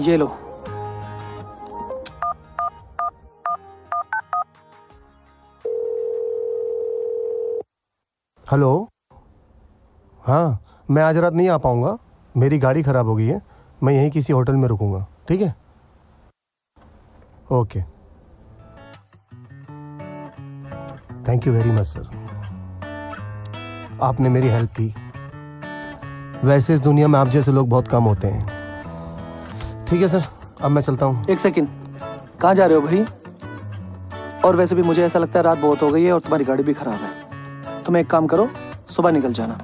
[SPEAKER 4] ये लो।
[SPEAKER 11] हेलो, हाँ, मैं आज रात नहीं आ पाऊँगा, मेरी गाड़ी ख़राब हो गई है। मैं यहीं किसी होटल में रुकूंगा, ठीक है? Okay, thank you very much sir, आपने मेरी हेल्प की। वैसे इस दुनिया में आप जैसे लोग बहुत कम होते हैं। ठीक है सर, अब मैं चलता हूँ।
[SPEAKER 4] एक सेकंड, कहाँ जा रहे हो भाई? और वैसे भी मुझे ऐसा लगता है रात बहुत हो गई है और तुम्हारी गाड़ी भी खराब है। तुम एक काम करो, सुबह निकल जाना।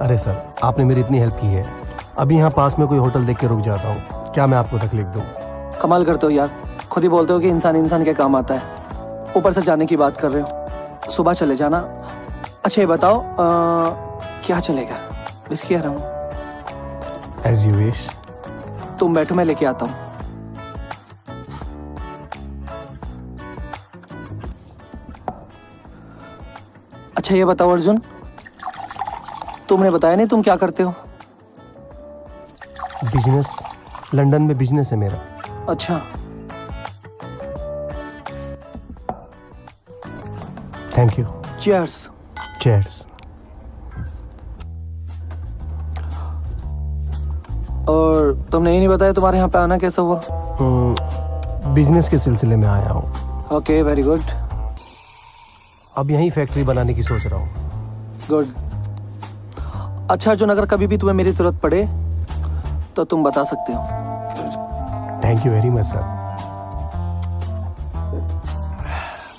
[SPEAKER 11] अरे सर, आपने मेरी इतनी हेल्प की है, अभी यहाँ पास में कोई होटल देख के रुक जाता हूँ। क्या मैं आपको तकलीफ दूँ?
[SPEAKER 4] कमाल करते हो यार, खुद ही बोलते हो कि इंसान इंसान के काम आता है, ऊपर से जाने की बात कर रहे हो। सुबह चले जाना। अच्छा ये बताओ, क्या चलेगा? विस्की आ रहा हूँ।
[SPEAKER 11] As you wish.
[SPEAKER 4] तुम बैठो, मैं लेके आता हूँ। अच्छा ये बताओ अर्जुन, तुमने बताया नहीं तुम क्या करते हो?
[SPEAKER 11] बिजनेस, लंदन में बिजनेस है मेरा।
[SPEAKER 4] अच्छा,
[SPEAKER 11] थैंक यू।
[SPEAKER 4] चीयर्स।
[SPEAKER 11] चीयर्स।
[SPEAKER 4] और तुमने ये नहीं बताया तुम्हारे यहाँ पे आना कैसा हुआ?
[SPEAKER 11] बिजनेस के सिलसिले में आया हूँ।
[SPEAKER 4] Okay, very good.
[SPEAKER 11] अब यहीं फैक्ट्री बनाने की सोच रहा हूँ।
[SPEAKER 4] गुड। अच्छा अर्जुन, अगर कभी भी तुम्हें मेरी जरूरत पड़े तो तुम बता सकते हो।
[SPEAKER 11] Thank you very much sir.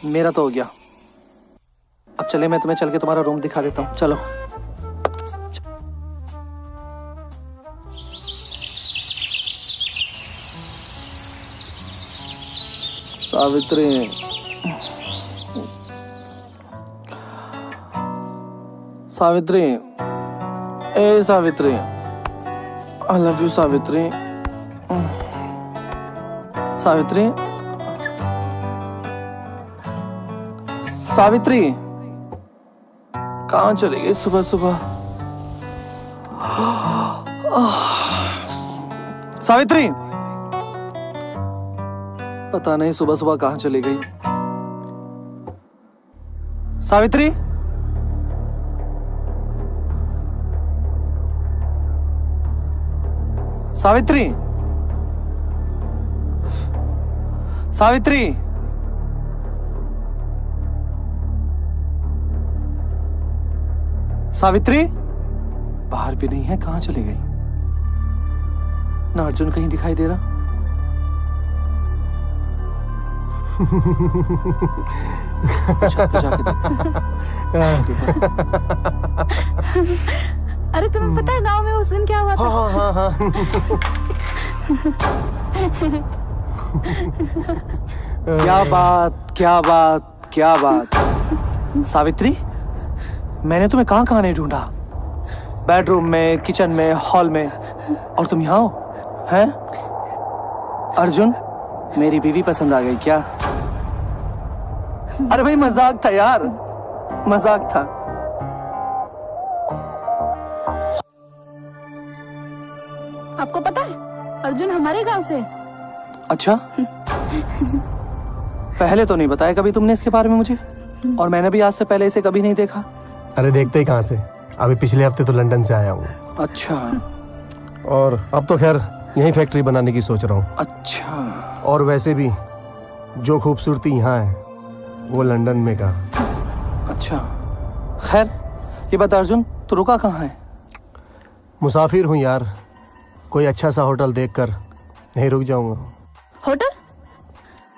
[SPEAKER 4] मेरा तो हो गया। अब चले, मैं तुम्हें चल के तुम्हारा रूम दिखा देता हूँ। चलो। सावित्री, सावित्री, ए Savitri, I love you Savitri. Savitri, Savitri, कहाँ चली गई सुबह सुबह? सावित्री, पता नहीं सुबह सुबह कहाँ चली गई। सावित्री, सावित्री, सावित्री, सावित्री, बाहर भी नहीं है, कहाँ चली गई? ना अर्जुन कहीं दिखाई दे रहा। जाके
[SPEAKER 2] अरे तुम्हें पता है गांव में उस दिन क्या हुआ था?
[SPEAKER 11] हाँ हाँ हाँ।
[SPEAKER 4] क्या बात, क्या बात, क्या बात। सावित्री, मैंने तुम्हें कहाँ कहाँ नहीं ढूंढा। बेडरूम में, किचन में, हॉल में, और तुम यहाँ हो? हैं? अर्जुन, मेरी बीवी पसंद आ गई क्या? अरे भाई मजाक था यार, मजाक था।
[SPEAKER 2] आपको पता है अर्जुन हमारे गांव से।
[SPEAKER 4] अच्छा, पहले तो नहीं बताया कभी तुमने इसके बारे में मुझे, और मैंने भी आज से पहले इसे कभी नहीं देखा।
[SPEAKER 11] अरे देखते ही कहाँ से, अभी पिछले हफ्ते तो लंदन से आया हूँ।
[SPEAKER 4] अच्छा।
[SPEAKER 11] और अब तो खैर यहीं फैक्ट्री बनाने की सोच रहा हूँ।
[SPEAKER 4] अच्छा।
[SPEAKER 11] और वैसे भी जो खूबसूरती यहाँ है वो लंदन में का।
[SPEAKER 4] अच्छा, खैर ये बता अर्जुन, तू रुका कहाँ है?
[SPEAKER 11] मुसाफिर हूँ यार, कोई अच्छा सा होटल देखकर नहीं रुक जाऊंगा।
[SPEAKER 2] होटल?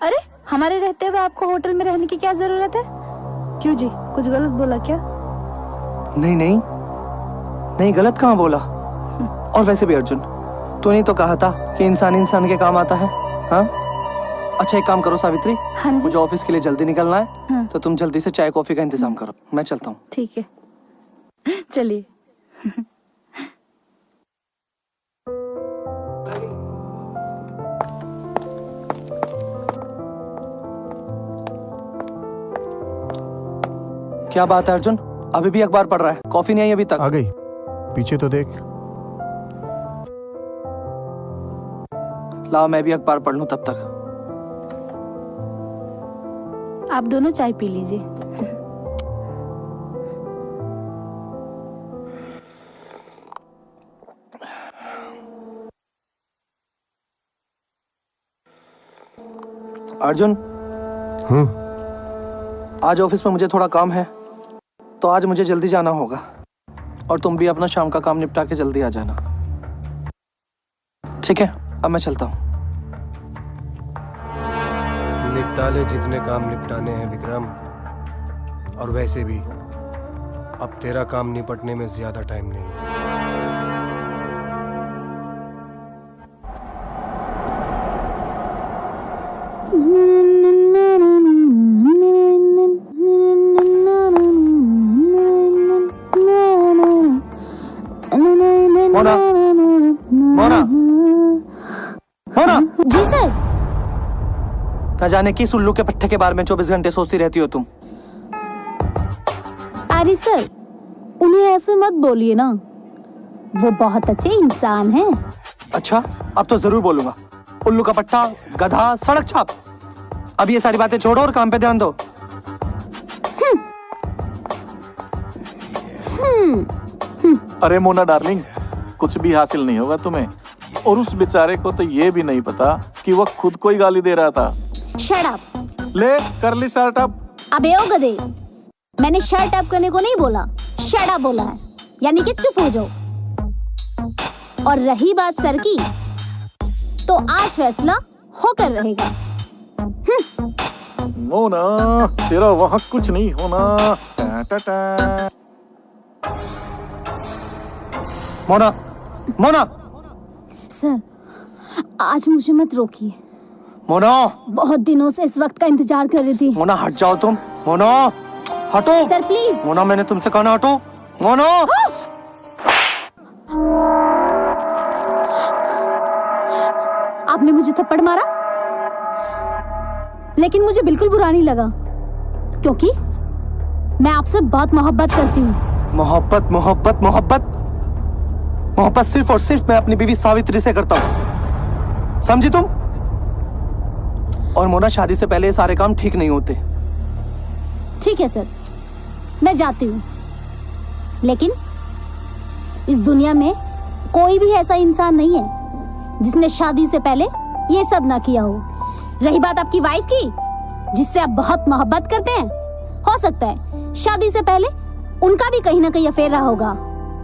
[SPEAKER 2] अरे हमारे रहते हुए आपको होटल में रहने की क्या जरूरत है? क्यों जी, कुछ गलत बोला क्या?
[SPEAKER 4] नहीं नहीं नहीं, गलत कहाँ बोला। और वैसे भी अर्जुन, तूने तो कहा था कि इंसान इंसान के काम आता है। हाँ, अच्छा एक काम करो सावित्री,
[SPEAKER 2] हाँ जी।
[SPEAKER 4] मुझे ऑफिस के लिए जल्दी निकलना है।
[SPEAKER 2] हाँ।
[SPEAKER 4] तो तुम जल्दी से चाय कॉफी का इंतजाम करो, मैं चलता हूँ।
[SPEAKER 2] ठीक है, चलिए।
[SPEAKER 4] क्या बात है अर्जुन, अभी भी अखबार पढ़ रहा है? कॉफी नहीं आई अभी तक?
[SPEAKER 11] आ गई, पीछे तो देख।
[SPEAKER 4] लाओ मैं भी अखबार पढ़ लूं तब तक।
[SPEAKER 2] आप दोनों चाय पी लीजिए।
[SPEAKER 4] अर्जुन, आज ऑफिस में मुझे थोड़ा काम है, तो आज मुझे जल्दी जाना होगा। और तुम भी अपना शाम का काम निपटा के जल्दी आ जाना, ठीक है? अब मैं चलता हूँ।
[SPEAKER 11] निपटा ले जितने काम निपटाने हैं विक्रम, और वैसे भी अब तेरा काम निपटने में ज्यादा टाइम नहीं है।
[SPEAKER 4] मोना,
[SPEAKER 6] जी सर।
[SPEAKER 4] न जाने किस उल्लू के पट्टे के बारे में 24 घंटे सोचती रहती हो तुम।
[SPEAKER 6] अरे सर, उन्हें ऐसे मत बोलिए ना, वो बहुत अच्छे इंसान हैं।
[SPEAKER 4] अच्छा, अब तो जरूर बोलूंगा। उल्लू का पट्टा, गधा, सड़क छाप। अब ये सारी बातें छोड़ो और काम पे ध्यान दो।
[SPEAKER 8] अरे मोना डार्लिंग, कुछ भी हासिल नहीं होगा तुम्हें। और उस बेचारे को तो ये भी नहीं पता कि वह खुद को ही गाली दे रहा था।
[SPEAKER 6] Shut up.
[SPEAKER 8] ले कर ली शर्ट अप।
[SPEAKER 6] अबे ओ गधे, मैंने शर्ट अप करने को नहीं बोला, शट अप बोला है, यानी कि चुप हो जाओ। और रही बात सर की, तो आज फैसला होकर रहेगा।
[SPEAKER 8] मोना, तेरा वहाँ कुछ नहीं होना। टा टा टा।
[SPEAKER 4] मोना, मोना,
[SPEAKER 6] सर, आज मुझे मत रोकिए।
[SPEAKER 4] मोना,
[SPEAKER 6] बहुत दिनों से इस वक्त का इंतजार कर रही थी।
[SPEAKER 4] मोना हट जाओ तुम। मोना, हटो।
[SPEAKER 6] Sir please.
[SPEAKER 4] मोना, मैंने तुमसे कहा ना हटो। मोना।
[SPEAKER 6] आपने मुझे थप्पड़ मारा, लेकिन मुझे बिल्कुल बुरा नहीं लगा, क्योंकि मैं आपसे बहुत मोहब्बत करती हूँ।
[SPEAKER 4] मोहब्बत, मोहब्बत, मोहब्बत, मोहब्बत सिर्फ और सिर्फ मैं अपनी बीवी सावित्री से करता हूँ, समझी तुम? और मोना, शादी से पहले ये सारे काम ठीक नहीं होते।
[SPEAKER 6] ठीक है सर, मैं जाती हूँ, लेकिन इस दुनिया में कोई भी ऐसा इंसान नहीं है जिसने शादी से पहले ये सब ना किया हो। रही बात आपकी वाइफ की, जिससे आप बहुत मोहब्बत करते हैं, हो सकता है शादी से पहले उनका भी कहीं ना कहीं अफेयर रहा होगा।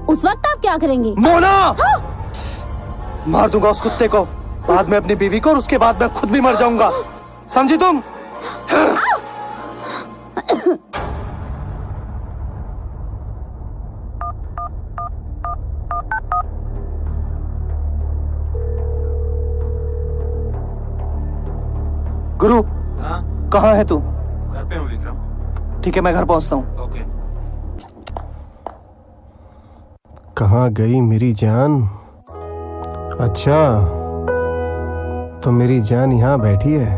[SPEAKER 6] उस वक्त आप क्या करेंगे?
[SPEAKER 4] मोना!
[SPEAKER 6] हाँ?
[SPEAKER 4] मार दूंगा उस कुत्ते को, बाद में अपनी बीवी को, और उसके बाद मैं खुद भी मर जाऊंगा, समझी तुम? गुरु, कहाँ है तू?
[SPEAKER 9] घर पे हूँ विक्रम।
[SPEAKER 4] ठीक है, मैं घर पहुंचता हूँ।
[SPEAKER 9] ओके।
[SPEAKER 11] कहाँ गई मेरी जान? अच्छा, तो मेरी जान यहाँ बैठी है।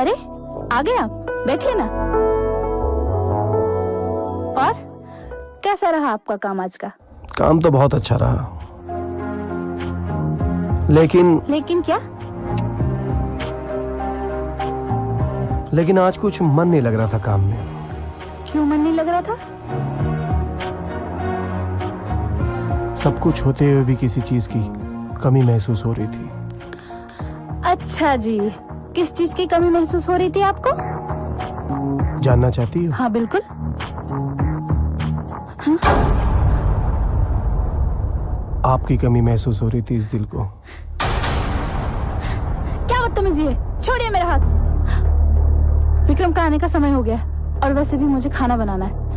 [SPEAKER 2] अरे आ गए आप, बैठिए ना। और कैसा रहा आपका काम आज का?
[SPEAKER 11] काम तो बहुत अच्छा रहा, लेकिन
[SPEAKER 2] क्या?
[SPEAKER 11] लेकिन आज कुछ मन नहीं लग रहा था काम में।
[SPEAKER 2] क्यों मन नहीं लग रहा था?
[SPEAKER 11] सब कुछ होते हुए भी किसी चीज की कमी महसूस हो रही थी।
[SPEAKER 2] अच्छा जी, किस चीज की कमी महसूस हो रही थी आपको?
[SPEAKER 11] जानना चाहती हो?
[SPEAKER 2] हाँ बिल्कुल।
[SPEAKER 11] आपकी कमी महसूस हो रही थी इस दिल को।
[SPEAKER 2] क्या बदतमीजी है, छोड़िए मेरा हाथ। विक्रम का आने का समय हो गया, और वैसे भी मुझे खाना बनाना है।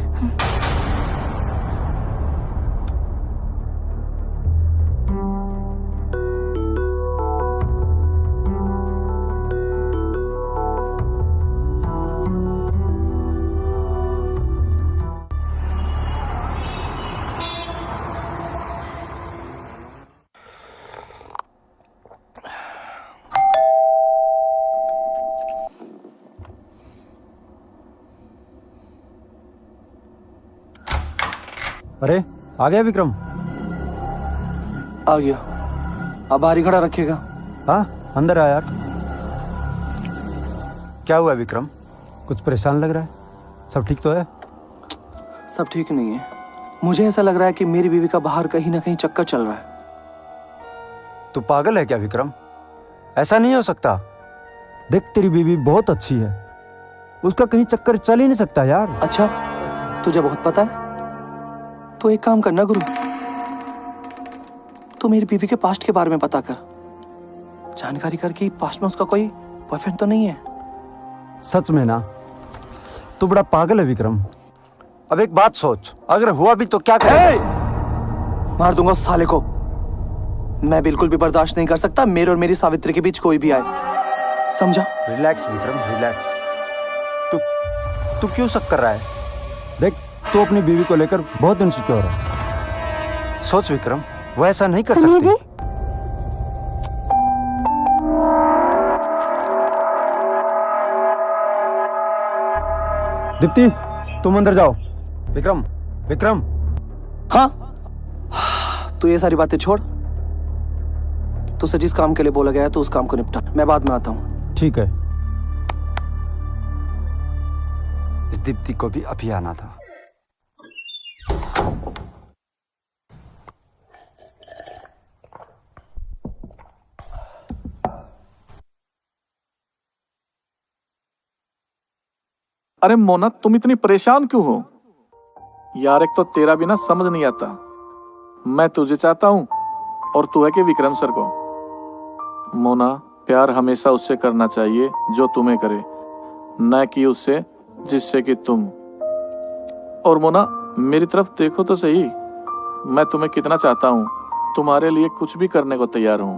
[SPEAKER 9] अरे आ गया विक्रम?
[SPEAKER 4] आ गया। अब बाहर ही खड़ा रखेगा।
[SPEAKER 9] हाँ, अंदर आ यार। क्या हुआ विक्रम? कुछ परेशान लग रहा है। सब ठीक तो है?
[SPEAKER 4] सब ठीक नहीं है। मुझे ऐसा लग रहा है कि मेरी बीवी का बाहर कहीं ना कहीं चक्कर चल रहा है।
[SPEAKER 9] तू पागल है क्या विक्रम? ऐसा नहीं हो सकता। देख, तेरी बीवी बहुत अच्छी है, उसका कहीं चक्कर चल ही नहीं सकता यार।
[SPEAKER 4] अच्छा, तुझे बहुत पता है? तो एक काम करना गुरु, तू मेरी बीवी के पास्ट के बारे में पता कर, जानकारी करके पास्ट में उसका कोई बॉयफ्रेंड तो नहीं है।
[SPEAKER 9] सच में ना? तू बड़ा पागल है विक्रम। अब एक बात सोच, अगर हुआ भी तो क्या करें?
[SPEAKER 4] मार दूंगा उस साले को। मैं बिल्कुल भी बर्दाश्त नहीं कर सकता मेरे और मेरी सावित्री के बीच कोई भी आए, समझा?
[SPEAKER 9] Relax Vikram, relax. तू क्यों शक कर रहा है? देख, तू अपनी बीवी को लेकर बहुत इनसिक्योर है। सोच विक्रम, वो ऐसा नहीं कर
[SPEAKER 5] सुनिए
[SPEAKER 9] सकती।
[SPEAKER 5] जी,
[SPEAKER 9] दीप्ति, तुम अंदर जाओ। विक्रम, विक्रम।
[SPEAKER 4] हाँ, तू ये सारी बातें छोड़। तुझसे जिस काम के लिए बोला गया है तो उस काम को निपटा। मैं बाद में आता हूँ।
[SPEAKER 9] ठीक है। इस दीप्ति को भी अभी आना था।
[SPEAKER 8] अरे मोना, तुम इतनी परेशान क्यों हो यार? एक तो तेरा भी ना समझ नहीं आता। मैं तुझे चाहता हूं और तू है कि विक्रम सर को। मोना, प्यार हमेशा उससे करना चाहिए जो तुम्हें करे, न कि उससे जिससे कि तुम। और मोना, मेरी तरफ देखो तो सही, मैं तुम्हें कितना चाहता हूं, तुम्हारे लिए कुछ भी करने को तैयार हूं,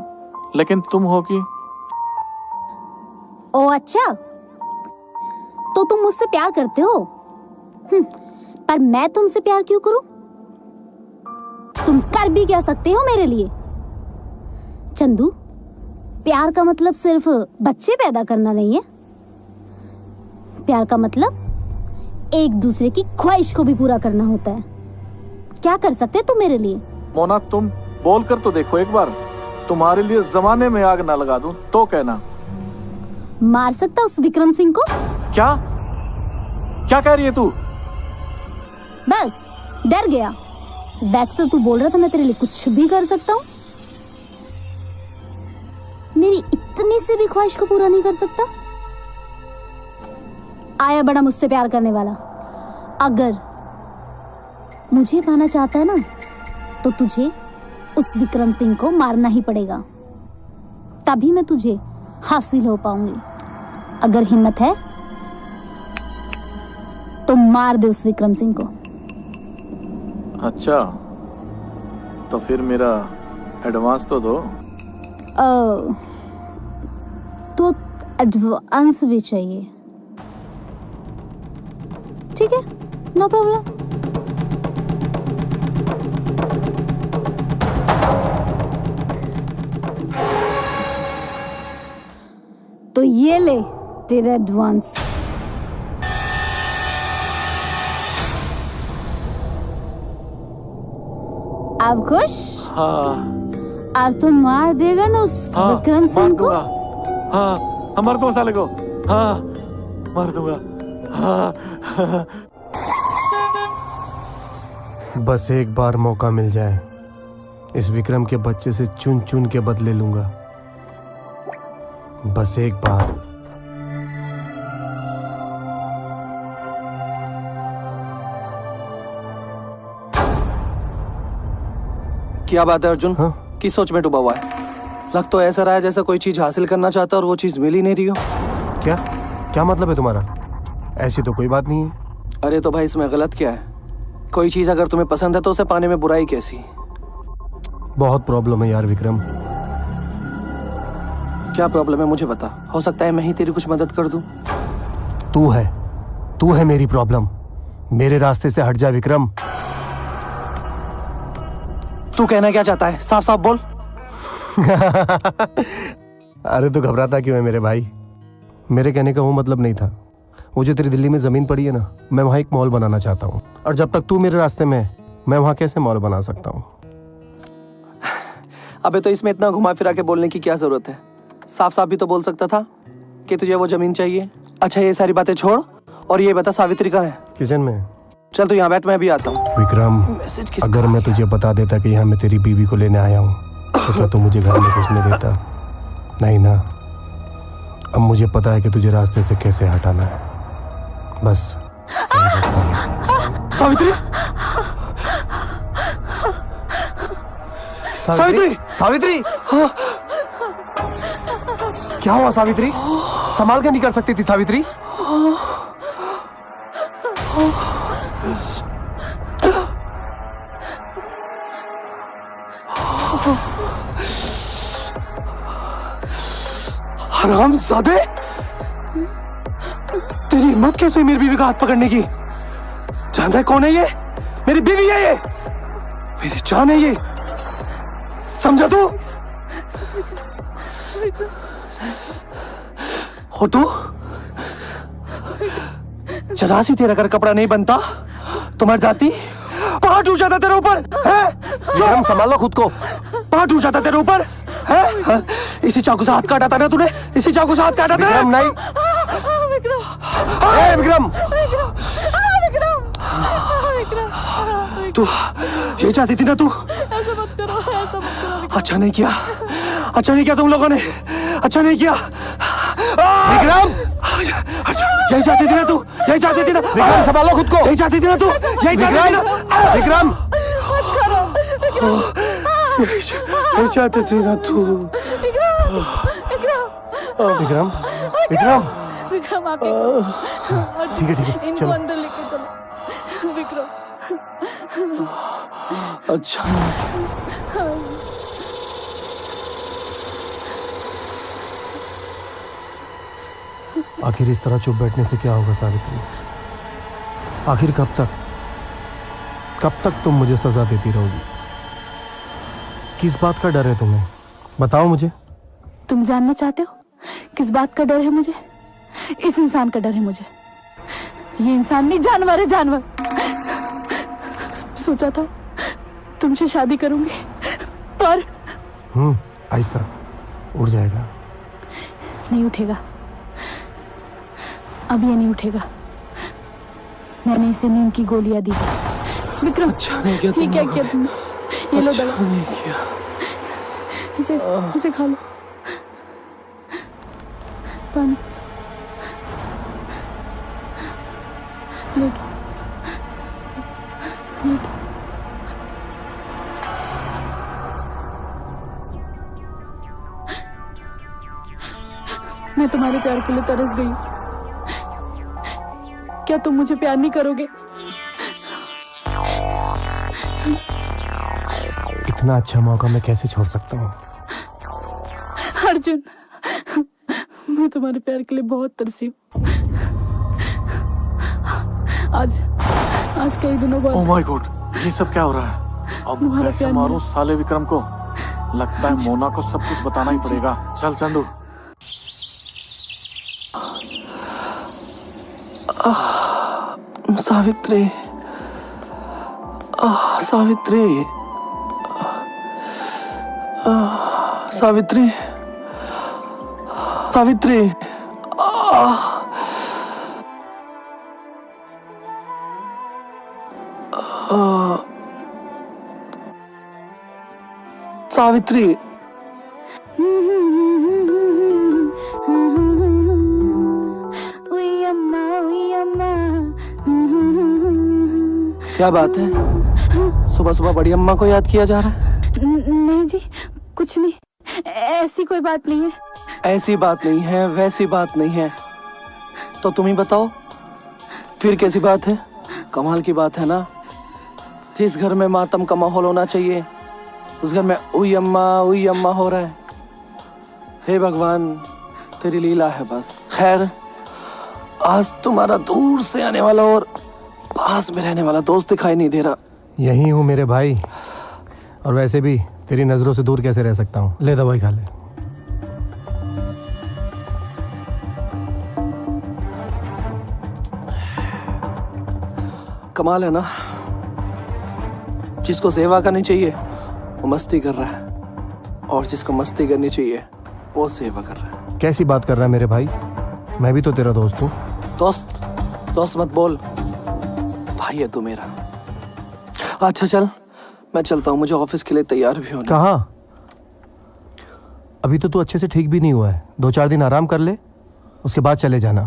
[SPEAKER 8] लेकिन तुम हो कि।
[SPEAKER 6] ओ अच्छा, तो तुम मुझसे प्यार करते हो? पर मैं तुमसे प्यार क्यों करूं? तुम कर भी क्या सकते हो मेरे लिए? चंदू, प्यार का मतलब सिर्फ बच्चे पैदा करना नहीं है। प्यार का मतलब एक दूसरे की ख्वाहिश को भी पूरा करना होता है। क्या कर सकते तुम मेरे लिए?
[SPEAKER 8] मोना, तुम बोल कर तो देखो एक बार। तुम्हारे लिए जमाने में आग ना लगा दूं तो कहना।
[SPEAKER 6] मार सकता उस विक्रम सिंह को?
[SPEAKER 8] क्या क्या कह रही है तू?
[SPEAKER 6] बस डर गया। वैसे तो तू बोल रहा था मैं तेरे लिए कुछ भी कर सकता हूँ। मेरी इतनी से भी ख्वाहिश को पूरा नहीं कर सकता? आया बड़ा मुझसे प्यार करने वाला। अगर मुझे पाना चाहता है ना, तो तुझे उस विक्रम सिंह को मारना ही पड़ेगा, तभी मैं तुझे हासिल हो पाऊंगी। अगर हिम्मत है तो मार दे उस विक्रम सिंह को।
[SPEAKER 8] अच्छा, तो फिर मेरा एडवांस तो दो।
[SPEAKER 6] तो एडवांस भी चाहिए? ठीक है, नो प्रॉब्लम। तो ये ले तेरा एडवांस। अब खुश?
[SPEAKER 8] हाँ।
[SPEAKER 6] अब तो मार देगा ना उस विक्रम सिंह को?
[SPEAKER 8] हाँ, मार दूंगा साले को। हाँ, मार दूंगा। हाँ।
[SPEAKER 11] बस एक बार मौका मिल जाए, इस विक्रम के बच्चे से चुन चुन के बदले लूंगा। बस एक बार।
[SPEAKER 4] क्या बात है अर्जुन?
[SPEAKER 11] हाँ?
[SPEAKER 4] किस सोच में डूबा हुआ है? लग तो ऐसा रहा है जैसा कोई चीज हासिल करना चाहता है और वो चीज मिल ही नहीं रही हो।
[SPEAKER 11] क्या क्या मतलब है तुम्हारा? ऐसी तो कोई बात नहीं है।
[SPEAKER 4] अरे तो भाई, इसमें गलत क्या है? कोई चीज अगर तुम्हें पसंद है तो उसे पाने में बुराई कैसी?
[SPEAKER 11] बहुत प्रॉब्लम है यार विक्रम।
[SPEAKER 4] क्या प्रॉब्लम है मुझे बता, हो सकता है मैं ही तेरी कुछ मदद कर दूं।
[SPEAKER 11] तू है मेरी प्रॉब्लम। मेरे रास्ते से हट जा विक्रम।
[SPEAKER 4] तू कहना क्या चाहता है? साफ साफ बोल।
[SPEAKER 11] अरे तू घबराता क्यों है मेरे भाई? मेरे कहने का वो मतलब नहीं था। वो जो तेरी दिल्ली में जमीन पड़ी है ना, मैं वहां एक मॉल बनाना चाहता हूँ। और जब तक तू मेरे रास्ते में है, मैं वहां कैसे मॉल बना सकता हूँ?
[SPEAKER 4] अबे तो इसमें इतना घुमा फिरा के बोलने की क्या जरूरत है? साफ साफ भी तो बोल सकता था कि तुझे वो जमीन चाहिए। अच्छा, ये सारी बातें छोड़ और ये बता, सावित्री कहाँ है?
[SPEAKER 11] किचन में।
[SPEAKER 4] चल तू यहाँ बैठ, मैं भी आता हूँ।
[SPEAKER 11] विक्रम, अगर मैं तुझे बता देता कि यहाँ मैं तेरी बीवी को लेने आया हूँ, तो क्या तू मुझे घर में घुसने देता? नहीं ना। अब मुझे पता है कि तुझे रास्ते से कैसे हटाना है। बस
[SPEAKER 4] सावित्री, सावित्री,
[SPEAKER 11] सावित्री! क्या हुआ सावित्री? संभाल के नहीं कर सकती थी सावित्री?
[SPEAKER 4] हरामजादे, तेरी हिम्मत कैसे हुई मेरी बीवी का हाथ पकड़ने की? चल जानता है कौन है ये? मेरी बीवी है ये, मेरी जान है ये, समझा तू? हो तू? जरा सी तेरा अगर कपड़ा नहीं बनता तो मर जाती। पहाड़ टूट जाता तेरे ऊपर है?
[SPEAKER 11] विक्रम संभालो खुद को।
[SPEAKER 4] पहाड़ टूट जाता तेरे ऊपर है? हाँ? इसी चाकू से हाथ काटा था ना तूने? इसी चाकू से हाथ काटा था?
[SPEAKER 11] विक्रम नहीं। ए, विक्रम
[SPEAKER 4] तू ये चाहती थी ना तू?
[SPEAKER 2] ऐसा मत करो, ऐसा मत करो।
[SPEAKER 4] अच्छा नहीं किया, अच्छा नहीं किया तुम लोगों ने, अच्छा नहीं किया।
[SPEAKER 11] विक्रम
[SPEAKER 4] यही चाहती थी ना तू? यही चाहती थी ना?
[SPEAKER 11] विक्रम संभालो खुद को।
[SPEAKER 4] यही चाहती थी ना तू? यही चाहती थी ना?
[SPEAKER 11] विक्रम
[SPEAKER 4] यही चाहती थी ना तू?
[SPEAKER 11] विक्रम विक्रम
[SPEAKER 2] विक्रम आके
[SPEAKER 11] ठीक है
[SPEAKER 2] इनको
[SPEAKER 11] चलो।
[SPEAKER 2] अंदर लेके चलो विक्रम।
[SPEAKER 4] अच्छा
[SPEAKER 11] आखिर इस तरह चुप बैठने से क्या होगा सावित्री? आखिर कब तक तुम मुझे सजा देती रहोगी? किस बात का डर है तुम्हें? बताओ मुझे।
[SPEAKER 2] तुम जानना चाहते हो किस बात का डर है मुझे? इस इंसान का डर है मुझे। ये इंसान नहीं, जानवर है, जानवर। सोचा था तुमसे शादी करूंगी पर
[SPEAKER 11] आहिस्ता उड़ जाएगा।
[SPEAKER 2] नहीं उठेगा, अब ये नहीं उठेगा। मैंने इसे नींद की गोलियां दी। विक्रम
[SPEAKER 4] अच्छा नहीं किया
[SPEAKER 2] ये क्या किया तुमने? ये लो दवा,
[SPEAKER 4] नहीं किया।
[SPEAKER 2] इसे खा लो। पानी लेटो, लेटो। मैं तुम्हारे प्यार के लिए तरस गई। क्या तुम मुझे प्यार नहीं करोगे?
[SPEAKER 11] इतना अच्छा मौका मैं कैसे छोड़ सकता हूँ?
[SPEAKER 2] अर्जुन, मैं तुम्हारे प्यार के लिए बहुत तरसी हूँ। आज कई दिनों बाद।
[SPEAKER 8] ओह माय गॉड, ये सब क्या हो रहा है? अब
[SPEAKER 2] तुम्हारा
[SPEAKER 8] कैसे
[SPEAKER 2] प्यार
[SPEAKER 8] मारो साले विक्रम को? लगता है मोना को सब कुछ बताना ही पड़ेगा। चल चंदू।
[SPEAKER 4] सावित्री, सावित्री, सावित्री, सावित्री, सावित्री। क्या बात है? सुबह सुबह बड़ी अम्मा को याद किया जा रहा है?
[SPEAKER 2] नहीं जी, कुछ नहीं, ऐसी कोई बात नहीं है।
[SPEAKER 4] ऐसी बात नहीं है, वैसी बात नहीं है, तो तुम ही बताओ फिर कैसी बात है? कमाल की बात है ना। जिस घर में मातम का माहौल होना चाहिए उस घर में उई अम्मा हो रहा है। हे भगवान, तेरी लीला है बस। खैर, आज तुम्हारा दूर से आने वाला और पास में रहने वाला दोस्त दिखाई नहीं दे रहा।
[SPEAKER 11] यही हूँ मेरे भाई, और वैसे भी तेरी नजरों से दूर कैसे रह सकता हूँ? ले दवाई खा ले।
[SPEAKER 4] कमाल है ना, जिसको सेवा करनी चाहिए वो मस्ती कर रहा है, और जिसको मस्ती करनी चाहिए वो सेवा कर रहा है।
[SPEAKER 11] कैसी बात कर रहा है मेरे भाई? मैं भी तो तेरा दोस्त हूँ।
[SPEAKER 4] दोस्त मत बोल, भाई है तू मेरा। अच्छा चल, मैं चलता हूँ, मुझे ऑफिस के लिए तैयार भी होना।
[SPEAKER 11] कहाँ? अभी तो तू अच्छे से ठीक भी नहीं हुआ है। 2-4 दिन आराम कर ले, उसके बाद चले जाना।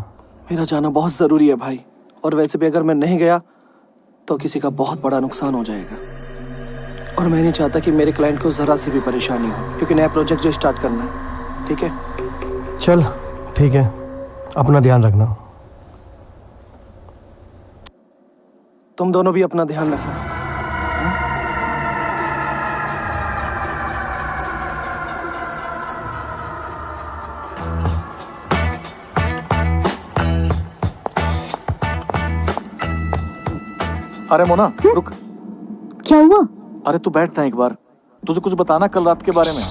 [SPEAKER 4] मेरा जाना बहुत जरूरी है भाई, और वैसे भी अगर मैं नहीं गया तो किसी का बहुत बड़ा नुकसान हो जाएगा, और मैं नहीं चाहता कि मेरे क्लाइंट को जरा सी भी परेशानी हो, क्योंकि नया प्रोजेक्ट जो स्टार्ट करना है। ठीक है?
[SPEAKER 11] चल ठीक है, अपना ध्यान रखना।
[SPEAKER 4] तुम दोनों भी अपना ध्यान रखना।
[SPEAKER 8] अरे मोना रुक।
[SPEAKER 6] क्या हुआ?
[SPEAKER 8] अरे तू बैठ ना एक बार, तुझे कुछ बताना कल रात के बारे में।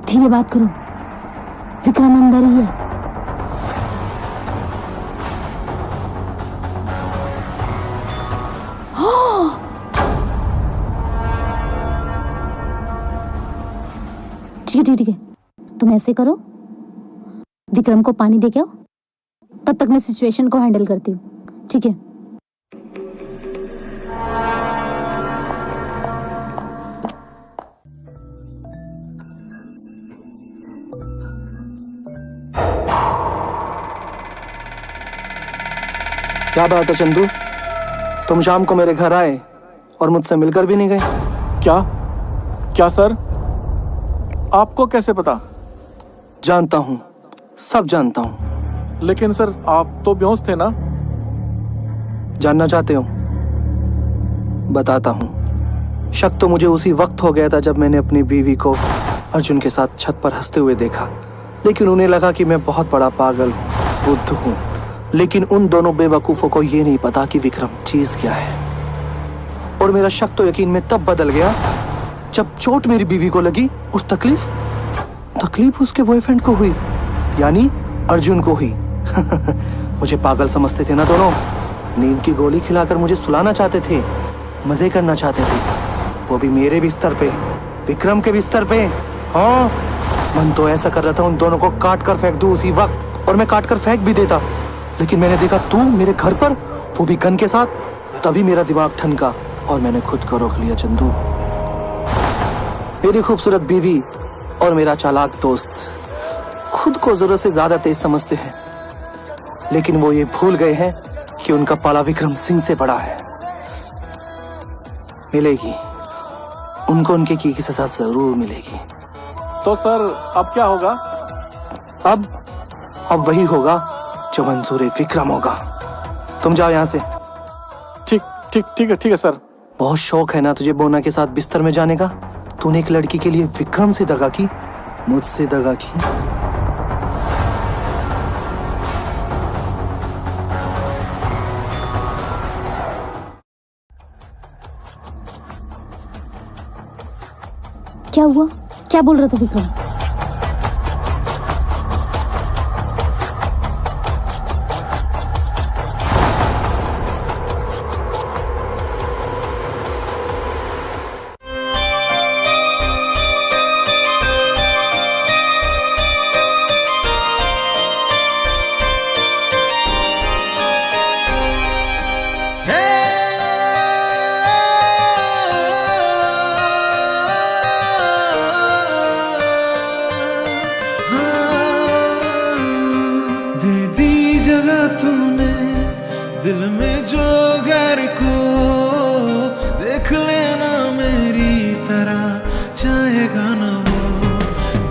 [SPEAKER 6] धीरे बात करो, विक्रम अंदर ही है। ठीक है ठीक है, तुम ऐसे करो, विक्रम को पानी दे के आओ, तब तक मैं सिचुएशन को हैंडल करती हूँ, ठीक है?
[SPEAKER 4] क्या बात है चंदू, तुम शाम को मेरे घर आए और मुझसे मिलकर भी नहीं गए?
[SPEAKER 8] क्या क्या सर, आपको कैसे पता?
[SPEAKER 4] जानता हूँ, सब जानता हूँ।
[SPEAKER 8] लेकिन सर आप तो बेहोश थे ना?
[SPEAKER 4] जानना चाहते हो? बताता हूँ। शक तो मुझे उसी वक्त हो गया था जब मैंने अपनी बीवी को अर्जुन के साथ छत पर हंसते हुए देखा, लेकिन उन्हें लगा कि मैं बहुत बड़ा पागल हूँ, बुद्ध हूँ। लेकिन उन दोनों बेवकूफों को ये नहीं पता कि विक्रम चीज क्या है। और मेरा शक तो यकीन में तब बदल गया जब चोट मेरी बीवी को लगी और तकलीफ उसके बॉयफ्रेंड को हुई, यानी अर्जुन को हुई। मुझे पागल समझते थे ना दोनों, नींद की गोली खिलाकर मुझे सुलाना चाहते थे, मजे करना चाहते थे, वो भी मेरे बिस्तर पे, विक्रम के बिस्तर पे। हाँ, मन तो ऐसा कर रहा था उन दोनों को काट कर फेंक दूं उसी वक्त, और मैं काट कर फेंक भी देता, लेकिन मैंने देखा तू मेरे घर पर, वो भी गन के साथ। तभी मेरा दिमाग ठनका और मैंने खुद को रोक लिया चंदू। मेरी खूबसूरत बीवी और मेरा चालाक दोस्त खुद को जरूरत से ज्यादा तेज समझते हैं, लेकिन वो ये भूल गए हैं कि उनका पाला विक्रम सिंह से बड़ा है। मिलेगी उनको, उनके की सजा जरूर मिलेगी।
[SPEAKER 8] तो सर अब क्या होगा?
[SPEAKER 4] अब वही होगा जो मंजूर विक्रम होगा। तुम जाओ यहाँ से।
[SPEAKER 8] ठीक है सर।
[SPEAKER 4] बहुत शौक है ना तुझे बोना के साथ बिस्तर में जाने का? तूने एक लड़की के लिए विक्रम से दगा की, मुझसे दगा की।
[SPEAKER 6] क्या हुआ? क्या बोल रहा था विक्रम?
[SPEAKER 12] दे दी जगह तूने दिल में जो गैर को, देख लेना मेरी तरह चाहेगा ना वो।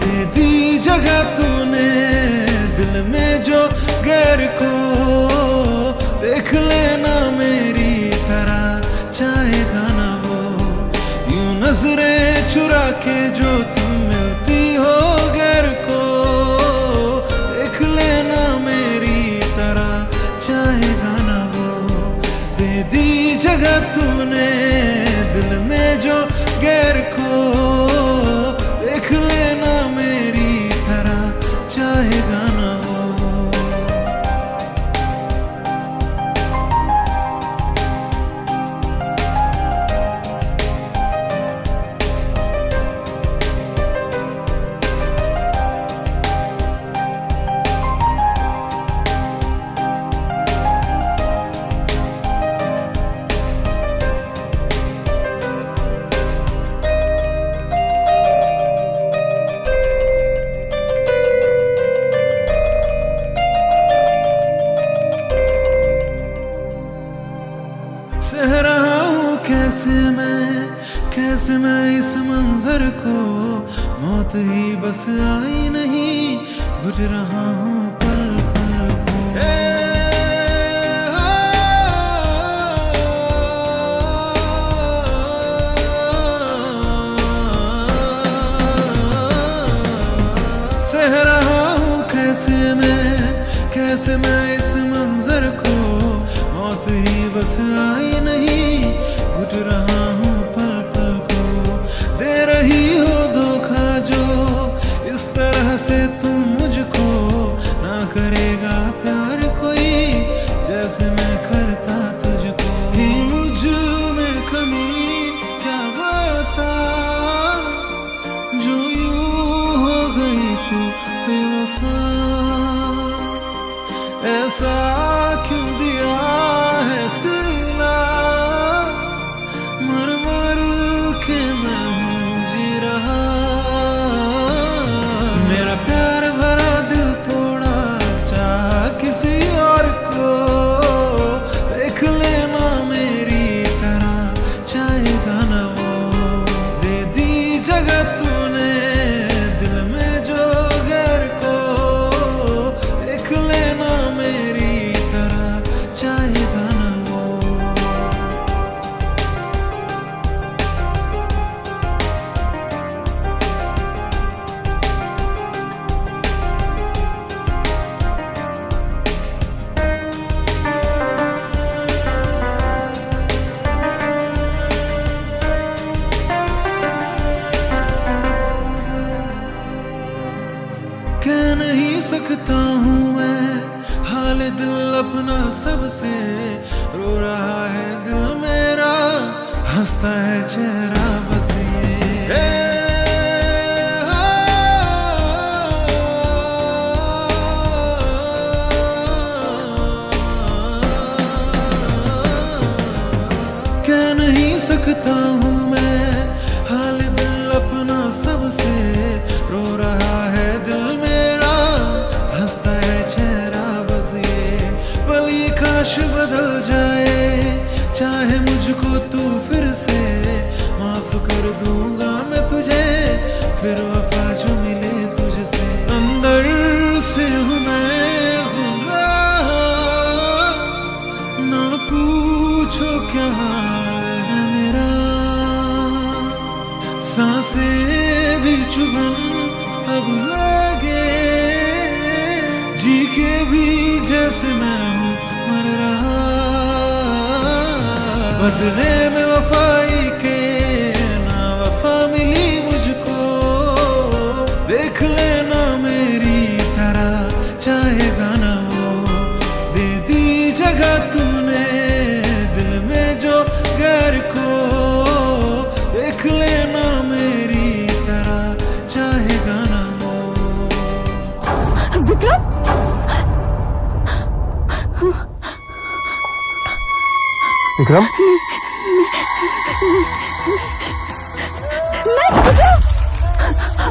[SPEAKER 12] दे दी जगह तूने दिल में जो गैर को, देख लेना मेरी तरह चाहेगा ना वो। यूं नजरें चुरा के जो तुम मिलती हो गैर को, देख लेना मेरी तरह चाहेगा ना वो। दे दी जगह तूने दिल में जो गैर को, देख लेना मेरी तरह चाहेगा ना वो। सह रहा हूँ कैसे मैं इस मंजर को, मौत ही बस आई नहीं, गुज रहा हूँ पल पल को। सह रहा हूँ कैसे मैं इस मंजर को, मौत मौत ही बस आई नहीं, घुट रहा हूँ पल पल को, दे रही हो धोखा जो इस तरह से तुम मुझको, ना करेगा प्यार कोई जैसे मैं करता तुझको। थी मुझ में कमी क्या बता, जो यूं हो गई तू बेवफा, ऐसा क्यों दिया है सिला, मर मर के मैं हूँ जी रहा। मेरा प्यार भरा दिल तोड़ा चाह किसी और को, देख लेना मेरी तरह चाहेगा ना वो, दे दी जगह तूने दिल में जो गैर को, देख लेना मेरी तरह चाहेगा ना वो। कह नहीं सकता हूँ मैं हाल दिल अपना सबसे, रो रहा है दिल मेरा, हंसता है चेहरा बस ये। कह नहीं सकता हूँ मैं हाल दिल अपना सबसे, रो रहा है दिल मेरा, हंसता है चेहरा बस ये। पल ये काश बदल जाए, चाहे मुझको तू फिर से, माफ कर दूंगा मैं तुझे, फिर वफा जो मिले तुझसे। अंदर से हूँ मैं गुमराह, ना पूछो क्या हाल है मेरा, सांसें भी चुभन अब लगे, जी के भी जैसे मैं हूँ मर रहा। बदले में वफाई के ना वफा मिली मुझको, देख लेना मेरी तरह चाहेगा ना वो, दे दी जगह तूने दिल में जो गैर को, देख लेना मेरी तरह चाहेगा ना वो।
[SPEAKER 2] विक्रम,
[SPEAKER 11] विक्रम,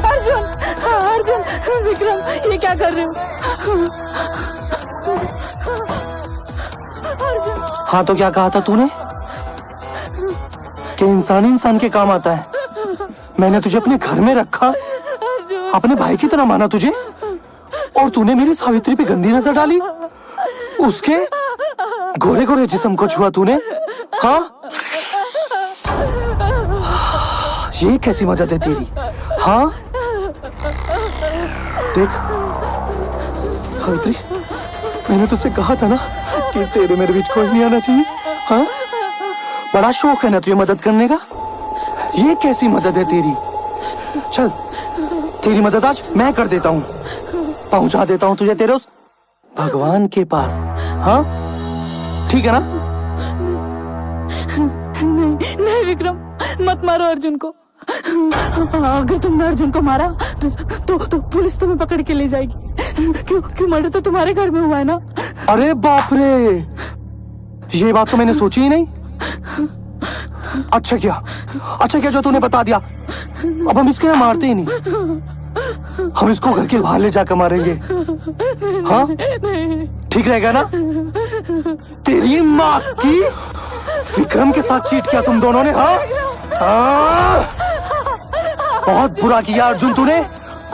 [SPEAKER 2] अर्जुन, अर्जुन, विक्रम ये क्या कर रहे हो? अर्जुन।
[SPEAKER 4] हाँ तो क्या कहा था तूने कि इंसान ही इंसान के काम आता है? मैंने तुझे अपने घर में रखा, अपने भाई की तरह माना तुझे, और तूने मेरी सावित्री पे गंदी नजर डाली, उसके गोरे गोरे जिस्म को छुआ तूने। हाँ, ये कैसी मदद है तेरी? हाँ देख सावित्री, मैंने तुझसे कहा था ना कि तेरे मेरे बीच कोई नहीं आना चाहिए। हाँ, बड़ा शौक है ना तुझे मदद करने का, ये कैसी मदद है तेरी? चल तेरी मदद आज मैं कर देता हूँ, पहुंचा देता हूँ तुझे तेरे उस भगवान के पास। हाँ ठीक है ना?
[SPEAKER 2] नहीं विक्रम, मत मारो अर्जुन को। अगर तुमने अर्जुन को मारा तो पुलिस तुम्हें पकड़ के ले जाएगी। क्यों मर्डर तो तुम्हारे घर में हुआ है ना?
[SPEAKER 4] अरे बाप रे, ये बात तो मैंने सोची ही नहीं। अच्छा किया जो तूने बता दिया। अब हम इसको यहाँ मारते ही नहीं, हम इसको घर के बाहर ले जाकर मारेंगे। हाँ ठीक रहेगा ना? तेरी माँ की, विक्रम के साथ चीट किया तुम दोनों ने। हाँ, बहुत बुरा किया अर्जुन तूने,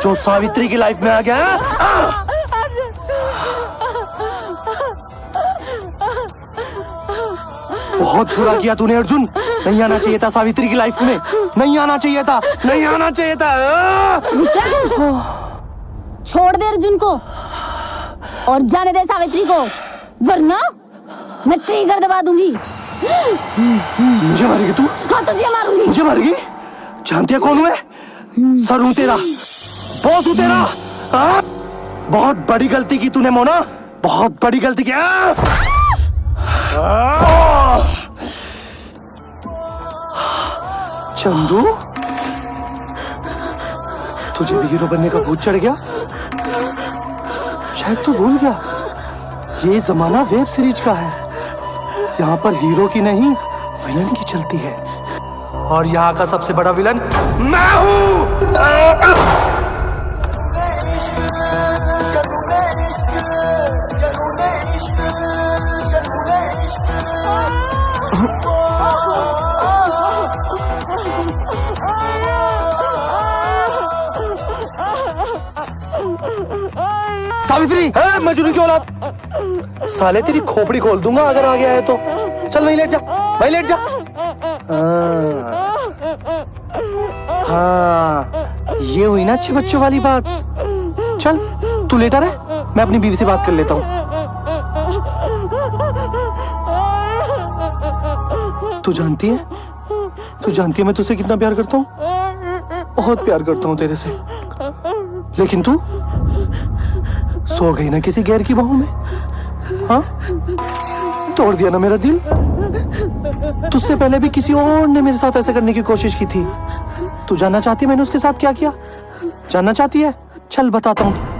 [SPEAKER 4] जो सावित्री की लाइफ में आ गया। बहुत बुरा किया तूने अर्जुन, नहीं आना चाहिए था सावित्री की लाइफ में, नहीं आना चाहिए था, नहीं आना चाहिए था।
[SPEAKER 6] छोड़ दे अर्जुन को और जाने दे सावित्री को, वरना मैं ट्रिगर दबा दूंगी।
[SPEAKER 4] मुझे मारेगी तू?
[SPEAKER 6] हाँ तुझे मारूंगी।
[SPEAKER 4] मुझे मारेगी? जानती है कौन हूँ मैं? सर हूँ तेरा, बॉस हूँ तेरा। हाँ? बहुत बड़ी गलती की तूने मोना, बहुत बड़ी गलती की। चंदू, तुझे भी हीरो बनने का भूत चढ़ गया? शायद तू भूल गया, ये जमाना वेब सीरीज का है। यहाँ पर हीरो की नहीं, विलन की चलती है। और यहाँ का सबसे बड़ा विलन मैं हूँ। सावित्री है मजनू की औलाद। साले तेरी खोपड़ी खोल दूंगा अगर आ गया है तो। चल वहीं लेट जा, वहीं लेट जा। हाँ, ये हुई ना अच्छे बच्चों वाली बात। चल तू लेटा रहे, मैं अपनी बीवी से बात कर लेता हूँ। तू जानती है मैं तुझसे कितना प्यार करता हूँ? बहुत प्यार करता हूँ तेरे से। लेकिन तू सो गई ना किसी गैर की बाहों में। हाँ, तोड़ दिया ना मेरा दिल। तुझसे पहले भी किसी और ने मेरे साथ ऐसे करने की कोशिश की थी। तू जानना चाहती है मैंने उसके साथ क्या किया? जानना चाहती है? चल बताता हूँ।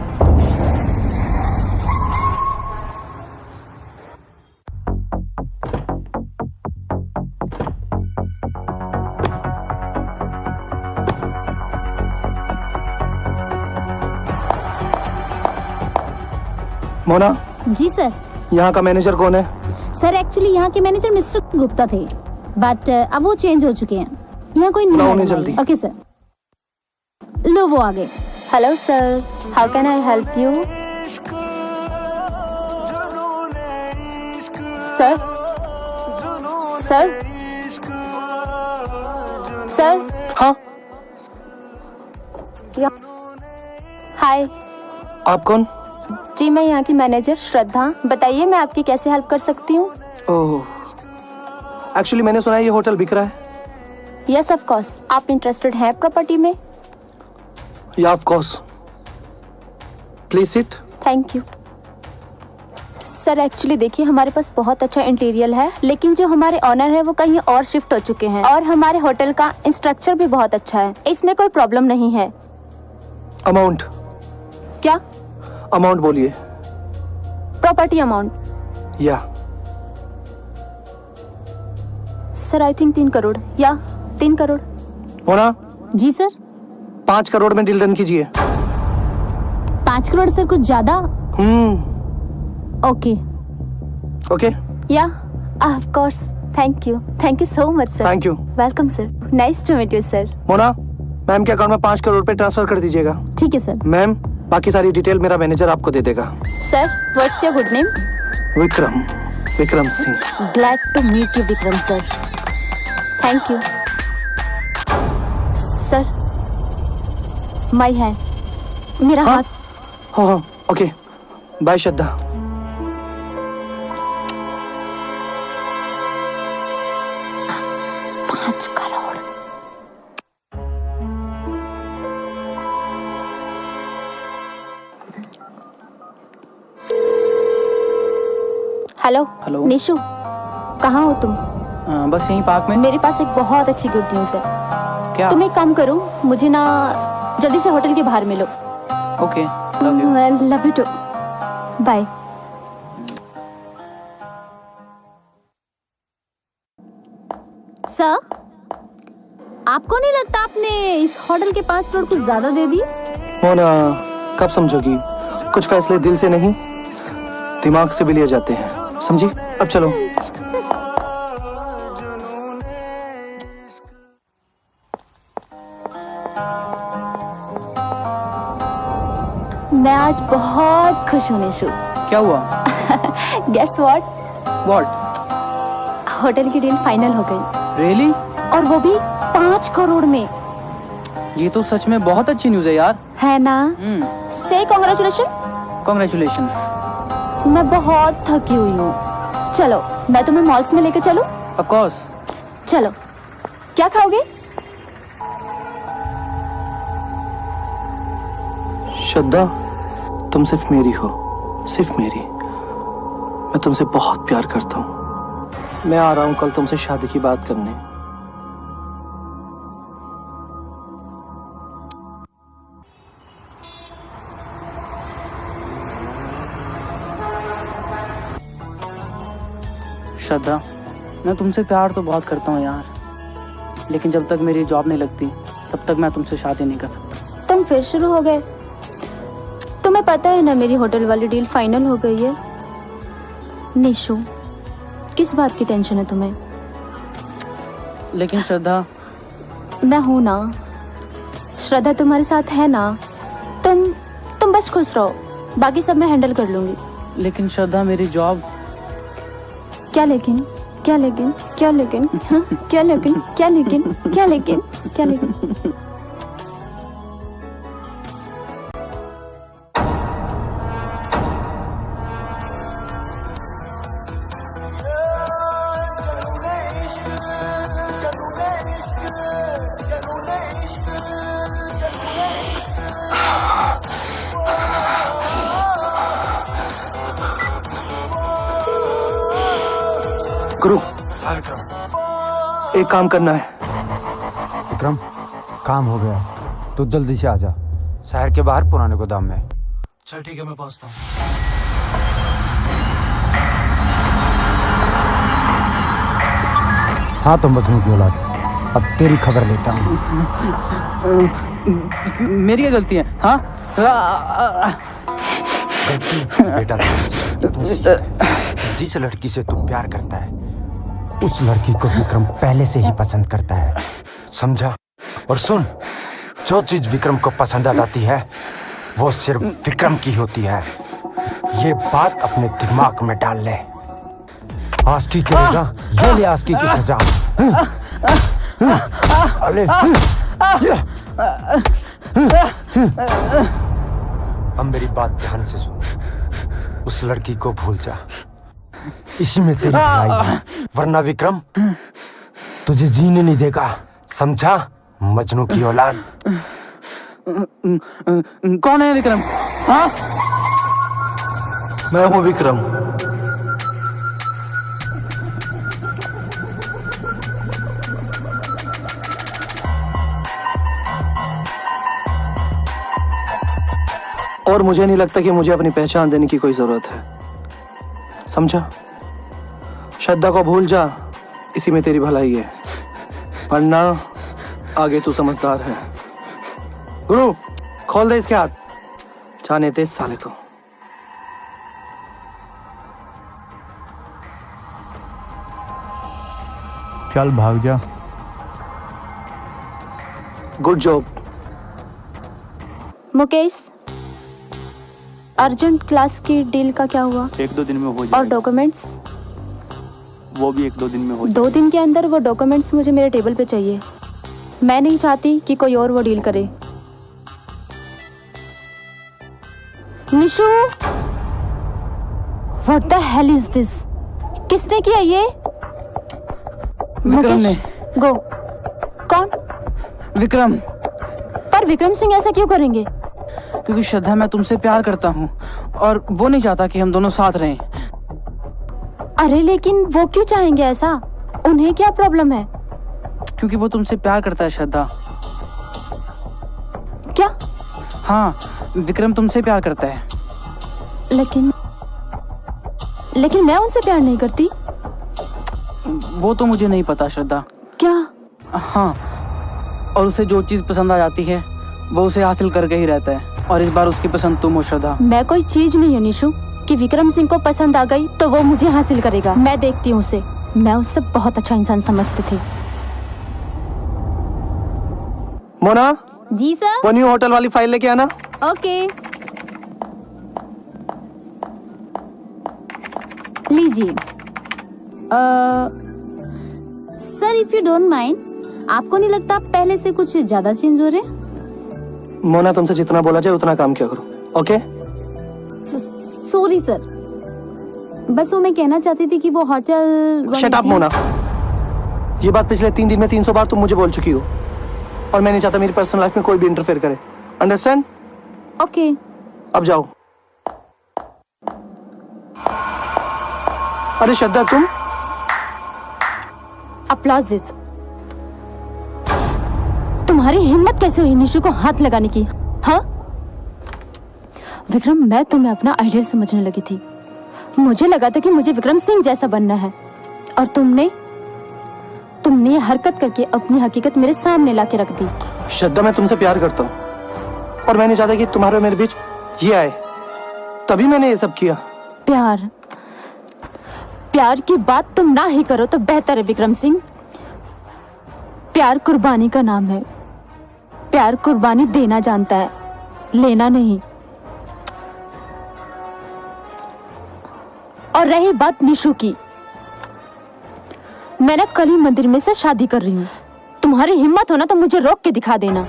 [SPEAKER 4] मोना।
[SPEAKER 6] जी सर।
[SPEAKER 4] यहाँ का मैनेजर कौन है?
[SPEAKER 6] सर एक्चुअली यहाँ के मैनेजर मिस्टर गुप्ता थे, बट अब वो चेंज हो चुके हैं। यहाँ कोई नहीं।
[SPEAKER 4] जल्दी।
[SPEAKER 6] Okay sir. लो वो आ गए। Hello sir, how can I help you? Sir sir sir.
[SPEAKER 4] हाँ
[SPEAKER 6] हाय।
[SPEAKER 4] आप कौन?
[SPEAKER 6] जी मैं यहाँ की मैनेजर श्रद्धा। बताइए मैं आपकी कैसे हेल्प कर सकती हूँ?
[SPEAKER 4] ओह, एक्चुअली मैंने सुना है ये होटल बिक रहा है।
[SPEAKER 6] Yes of course. आप इंटरेस्टेड हैं प्रॉपर्टी में?
[SPEAKER 4] या of course. Please sit.
[SPEAKER 6] Thank you sir. Actually देखिए हमारे पास बहुत अच्छा इंटीरियर है, लेकिन जो हमारे ऑनर है वो कहीं और शिफ्ट हो चुके हैं, और हमारे होटल का स्ट्रक्चर भी बहुत अच्छा है, इसमें कोई प्रॉब्लम नहीं है।
[SPEAKER 4] अमाउंट?
[SPEAKER 6] क्या
[SPEAKER 4] अमाउंट बोलिए।
[SPEAKER 6] Property amount?
[SPEAKER 4] Yeah
[SPEAKER 6] sir I think 3 crore या 3 करोड़।
[SPEAKER 4] मोना।
[SPEAKER 6] जी सर।
[SPEAKER 4] 5 करोड़ में डील डन कीजिए।
[SPEAKER 6] 5 करोड़ सर कुछ ज्यादा। Okay
[SPEAKER 4] okay.
[SPEAKER 6] Yeah of course. Thank you so much sir.
[SPEAKER 4] Thank you.
[SPEAKER 6] Welcome sir. Nice to meet you sir.
[SPEAKER 4] Mona, ma'am के अकाउंट में 5 करोड़ रुपए ट्रांसफर कर दीजिएगा।
[SPEAKER 6] ठीक है सर।
[SPEAKER 4] मैम बाकी सारी डिटेल मेरा मैनेजर आपको दे देगा।
[SPEAKER 6] Sir what's your good name?
[SPEAKER 4] Vikram Singh.
[SPEAKER 6] Glad to meet you Vikram sir. Thank you sir. My hand, मेरा हाथ।
[SPEAKER 4] हाँ okay. Bye Shraddha.
[SPEAKER 6] $5 crore. Hello.
[SPEAKER 13] Hello.
[SPEAKER 6] Nishu, कहाँ हो तुम?
[SPEAKER 13] बस यहीं पार्क में।
[SPEAKER 6] मेरे पास एक बहुत अच्छी गुड न्यूज़ है।
[SPEAKER 13] क्या?
[SPEAKER 6] तुम एक काम करो, मुझे ना जल्दी से होटल के बाहर मिलो।
[SPEAKER 13] Okay, love you.
[SPEAKER 6] Love you too. Bye. Sir, आपको नहीं लगता आपने इस होटल के 5 करोड़ कुछ ज्यादा दे दी?
[SPEAKER 4] मोना, कब समझोगी? कुछ फैसले दिल से नहीं दिमाग से भी लिए जाते हैं, समझी? अब चलो।
[SPEAKER 6] मैं आज बहुत खुश हूँ निशु।
[SPEAKER 13] क्या हुआ?
[SPEAKER 6] Guess what?
[SPEAKER 13] व्हाट?
[SPEAKER 6] होटल की डील फाइनल हो गई।
[SPEAKER 13] रियली?
[SPEAKER 6] और वो भी 5 करोड़ में।
[SPEAKER 13] ये तो सच में बहुत अच्छी न्यूज़ है यार।
[SPEAKER 6] है ना? से कांग्रेचुलेशन।
[SPEAKER 13] कांग्रेचुलेशन।
[SPEAKER 6] मैं बहुत थकी हुई हूँ, चलो मैं तुम्हें मॉल्स में लेके चलूं?
[SPEAKER 13] Of course.
[SPEAKER 6] चलो। क्या खाओगे?
[SPEAKER 4] श्रद्धा, तुम सिर्फ मेरी हो, सिर्फ मेरी। मैं तुमसे बहुत प्यार करता हूँ। मैं आ रहा हूँ कल तुमसे शादी की बात करने।
[SPEAKER 13] श्रद्धा, मैं तुमसे प्यार तो बहुत करता हूँ यार, लेकिन जब तक मेरी जॉब नहीं लगती तब तक मैं तुमसे शादी नहीं कर सकता।
[SPEAKER 6] तुम फिर शुरू हो गए। तुम्हें पता है ना मेरी होटल वाली डील फाइनल हो गई है। निशु, किस बात की टेंशन है तुम्हें?
[SPEAKER 13] लेकिन श्रद्धा,
[SPEAKER 6] मैं हूं ना। श्रद्धा तुम्हारे साथ है ना। तुम बस खुश रहो, बाकी सब मैं हैंडल कर लूंगी।
[SPEAKER 13] लेकिन श्रद्धा, मेरी जॉब।
[SPEAKER 6] क्या लेकिन? क्या लेकिन? क्या लेकिन? हाँ? क्या लेकिन? क्या लेकिन? क्या लेकिन? क्या लेकिन?
[SPEAKER 4] गुरु, एक काम करना है।
[SPEAKER 9] विक्रम, काम हो गया, तो जल्दी से आ जा। शहर के बाहर पुराने गोदाम में।
[SPEAKER 4] चल ठीक है, मैं पहुंचता हूँ।
[SPEAKER 9] हाँ तो मजनू की औलाद, अब तेरी खबर लेता हूँ।
[SPEAKER 13] मेरी क्या गलती है? हाँ?
[SPEAKER 9] गलती बेटा जिस लड़की से तू प्यार करता है उस लड़की को विक्रम पहले से ही पसंद करता है, समझा? और सुन, जो चीज विक्रम को पसंद आ जाती है वो सिर्फ विक्रम की होती है। ये बात अपने दिमाग में डाल ले। आस्की करेगा, ये ले आस्की की सजा। साले। अब मेरी बात ध्यान से सुन, उस लड़की को भूल जा, इसी में तेरी भलाई है, वरना विक्रम तुझे जीने नहीं देगा, समझा? मजनू की औलाद।
[SPEAKER 13] कौन है विक्रम? हाँ?
[SPEAKER 4] मैं हूँ विक्रम। और मुझे नहीं लगता कि मुझे अपनी पहचान देने की कोई जरूरत है, समझा? श्रद्धा को भूल जा, इसी में तेरी भलाई है, वरना आगे तू समझदार है। गुरु, खोल दे इसके हाथ, जाने दे इस साले को।
[SPEAKER 10] चल भाग जा।
[SPEAKER 4] Good job.
[SPEAKER 6] Mukesh, urgent class की डील का क्या हुआ?
[SPEAKER 10] 1-2 दिन में हो जाएगा।
[SPEAKER 6] और डॉक्यूमेंट्स?
[SPEAKER 10] वो भी 1-2 दिन में हो जाएगा।
[SPEAKER 6] 2 दिन के अंदर वो डॉक्यूमेंट्स मुझे मेरे टेबल पे चाहिए। मैं नहीं चाहती कि कोई और वो डील करे। Nishu, what the hell is this? किसने किया ये?
[SPEAKER 13] विक्रम ने।
[SPEAKER 6] गो। कौन?
[SPEAKER 13] विक्रम।
[SPEAKER 6] पर विक्रम सिंह ऐसा क्यों करेंगे?
[SPEAKER 13] क्योंकि श्रद्धा, मैं तुमसे प्यार करता हूँ और वो नहीं चाहता कि हम दोनों साथ रहें।
[SPEAKER 6] अरे लेकिन वो क्यों चाहेंगे ऐसा? उन्हें क्या प्रॉब्लम है?
[SPEAKER 13] क्योंकि वो तुमसे प्यार करता है श्रद्धा।
[SPEAKER 6] क्या?
[SPEAKER 13] हाँ, विक्रम तुमसे प्यार करता है।
[SPEAKER 6] लेकिन मैं उनसे प्यार नहीं करती।
[SPEAKER 13] वो तो मुझे नहीं पता श्रद्धा।
[SPEAKER 6] क्या?
[SPEAKER 13] हाँ, और उसे जो चीज पसंद आ जाती है वो उसे हासिल करके ही रहता है, और इस बार उसकी पसंद तुम हो श्रद्धा।
[SPEAKER 6] मैं कोई चीज नहीं हूँ निशु कि विक्रम सिंह को पसंद आ गई तो वो मुझे हासिल करेगा। मैं देखती हूँ उसे। मैं उससे बहुत अच्छा इंसान समझती थी।
[SPEAKER 4] मोना।
[SPEAKER 6] जी सर।
[SPEAKER 4] वो न्यू होटल वाली फाइल लेके आना।
[SPEAKER 6] ओके। लीजिए। Sir, if you don't mind, आपको नहीं लगता आप पहले से कुछ ज्यादा चेंज हो रहे?
[SPEAKER 4] मोना, तुमसे जितना बोला जाए उतना काम किया करो, ओके?
[SPEAKER 6] सॉरी सर, बस वो मैं कहना चाहती थी कि वो होटल
[SPEAKER 4] शट अप मोना। ये बात पिछले 3 दिन में 300 बार तुम मुझे बोल चुकी हो और मैं नहीं चाहता मेरी पर्सनल लाइफ में कोई भी इंटरफेयर करे। अंडरस्टैंड?
[SPEAKER 6] ओके।
[SPEAKER 4] अब जाओ। अरे श्रद्धा तुम
[SPEAKER 2] अप्लॉजिज। तुम्हारी हिम्मत कैसे हुई निशु को हाथ लगाने की? हाँ विक्रम, मैं तुम्हें अपना आइडियल समझने लगी थी। मुझे लगा था कि मुझे विक्रम सिंह जैसा बनना है और तुमने ये हरकत करके अपनी हकीकत मेरे सामने लाके रख दी।
[SPEAKER 4] श्रद्धा मैं तुमसे प्यार करता हूँ और मैं नहीं चाहता कि तुम्हारे और मेरे बीच ये आए, तभी मैंने ये सब किया।
[SPEAKER 2] प्यार की बात तुम ना ही करो तो बेहतर है विक्रम सिंह। प्यार कुर्बानी का नाम है। प्यार कुर्बानी देना जानता है, लेना नहीं। और रही बात निशु की, मैं ना कल ही मंदिर में से शादी कर रही हूँ। तुम्हारी हिम्मत हो ना तो मुझे रोक के दिखा देना।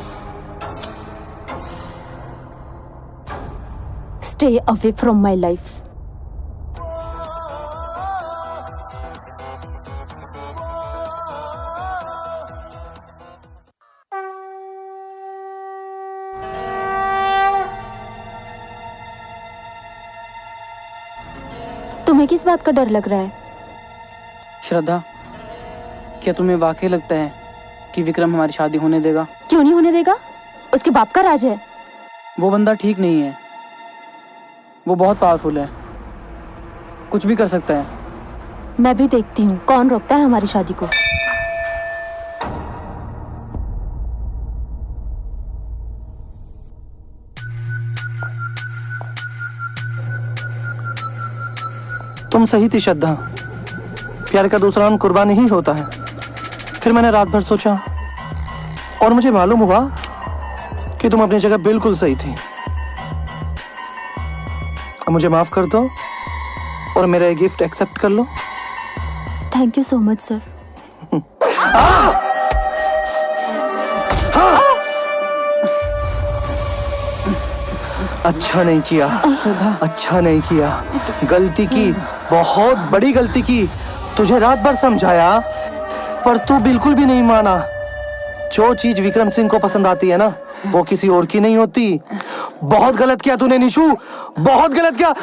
[SPEAKER 2] Stay away from my life. तुम्हें किस बात का डर लग रहा है?
[SPEAKER 13] श्रद्धा, क्या तुम्हें वाकई लगता है कि विक्रम हमारी शादी होने देगा?
[SPEAKER 2] क्यों नहीं होने देगा? उसके बाप का राज है।
[SPEAKER 13] वो बंदा ठीक नहीं है, वो बहुत पावरफुल है, कुछ भी कर सकता है।
[SPEAKER 2] मैं भी देखती हूँ कौन रोकता है हमारी शादी को।
[SPEAKER 4] तुम सही थी श्रद्धा, प्यार का दूसरा नाम कुर्बानी ही होता है। फिर मैंने रात भर सोचा और मुझे मालूम हुआ कि तुम अपनी जगह बिल्कुल सही थी। अब मुझे माफ कर दो और मेरा ये गिफ्ट एक्सेप्ट कर लो।
[SPEAKER 2] Thank you so much sir.
[SPEAKER 4] अच्छा नहीं किया, अच्छा नहीं किया, गलती की, बहुत बड़ी गलती की। तुझे रात भर समझाया पर तू बिल्कुल भी नहीं माना। जो चीज विक्रम सिंह को पसंद आती है ना, वो किसी और की नहीं होती। बहुत गलत किया तूने निशु, बहुत गलत किया।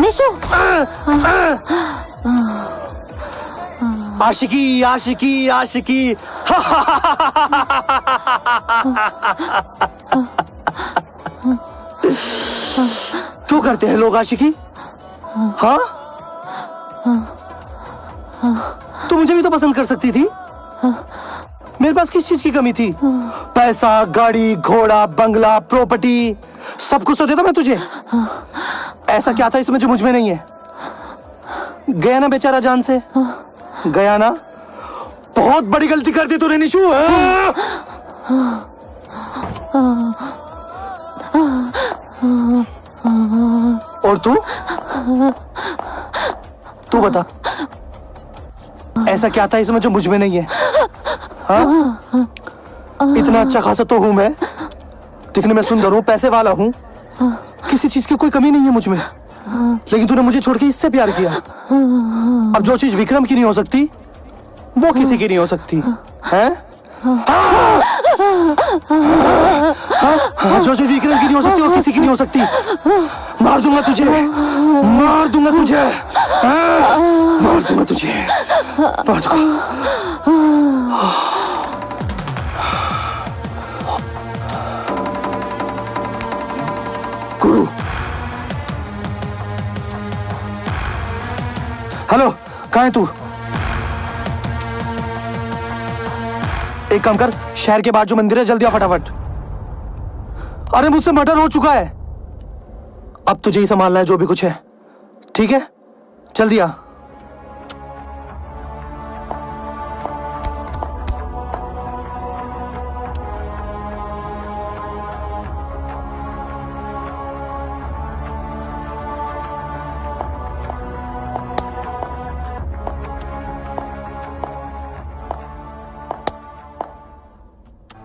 [SPEAKER 2] निशु,
[SPEAKER 4] आशिकी आशिकी आशिकी। क्यों करते हैं लोग आशिकी? हाँ, तू मुझे भी तो पसंद कर सकती थी। मेरे पास किस चीज की कमी थी? पैसा, गाड़ी, घोड़ा, बंगला, प्रॉपर्टी, सब कुछ तो देता मैं तुझे। ऐसा क्या था इसमें जो मुझ में नहीं है? गया ना बेचारा जान से, गया ना। बहुत बड़ी गलती कर दी तूने निशु। और तू बता, ऐसा क्या था इसमें जो मुझ में नहीं है? हाँ? इतना अच्छा खासा तो हूं मैं, दिखने में सुंदर हूं, पैसे वाला हूं, किसी चीज की कोई कमी नहीं है मुझ में। लेकिन तूने मुझे छोड़ के इससे प्यार किया। अब जो चीज विक्रम की नहीं हो सकती वो किसी की नहीं हो सकती है। जो चीज विक्रम की नहीं हो सकती वो किसी की नहीं हो सकती। मार दूंगा तुझे, मार दूंगा तुझे, मार दूंगा तुझे, मार दूंगा। गुरु, हेलो, कहाँ है तू? एक काम कर, शहर के बाहर जो मंदिर है जल्दी आ फटाफट। अरे मुझसे मर्डर हो चुका है, अब तुझे ही संभालना है जो भी कुछ है, ठीक है? जल्दी आ।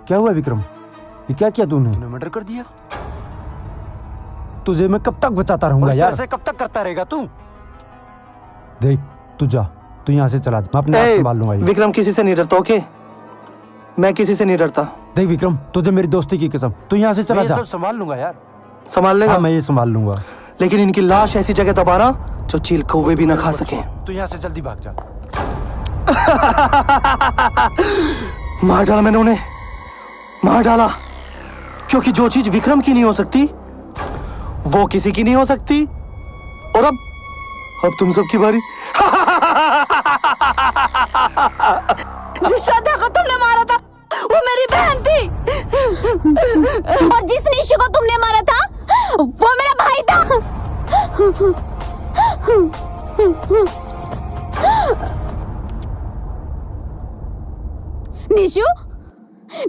[SPEAKER 9] क्या हुआ विक्रम? ये क्या किया तूने? मर्डर कर दिया? तुझे मैं कब तक बचाता रहूंगा यार?
[SPEAKER 4] ऐसे कब तक करता रहेगा तू?
[SPEAKER 9] देख तू जा, तू यहाँ से चला जा, मैं अपने आप संभाल लूंगा ये।
[SPEAKER 4] विक्रम किसी से नहीं डरता, ओके? मैं किसी से नहीं डरता।
[SPEAKER 9] देख विक्रम, तुझे मेरी दोस्ती की कसम, तू यहाँ से चला जा।
[SPEAKER 4] सब संभाल लूंगा यार। संभाल लेगा?
[SPEAKER 9] हाँ, मैं ये संभाल लूंगा।
[SPEAKER 4] लेकिन इनकी लाश ऐसी जगह दबाना जो चील कौवे भी ना खा सके।
[SPEAKER 9] तू यहाँ से जल्दी भाग जा।
[SPEAKER 4] मार डाला मैंने उन्हें, मार डाला, क्योंकि जो चीज विक्रम की नहीं हो सकती वो किसी की नहीं हो सकती। और अब तुम सबकी बारी।
[SPEAKER 2] जिस श्रद्धा को तुमने मारा था वो मेरी बहन थी।
[SPEAKER 6] और जिस निशु को तुमने मारा था वो मेरा भाई था। निशु,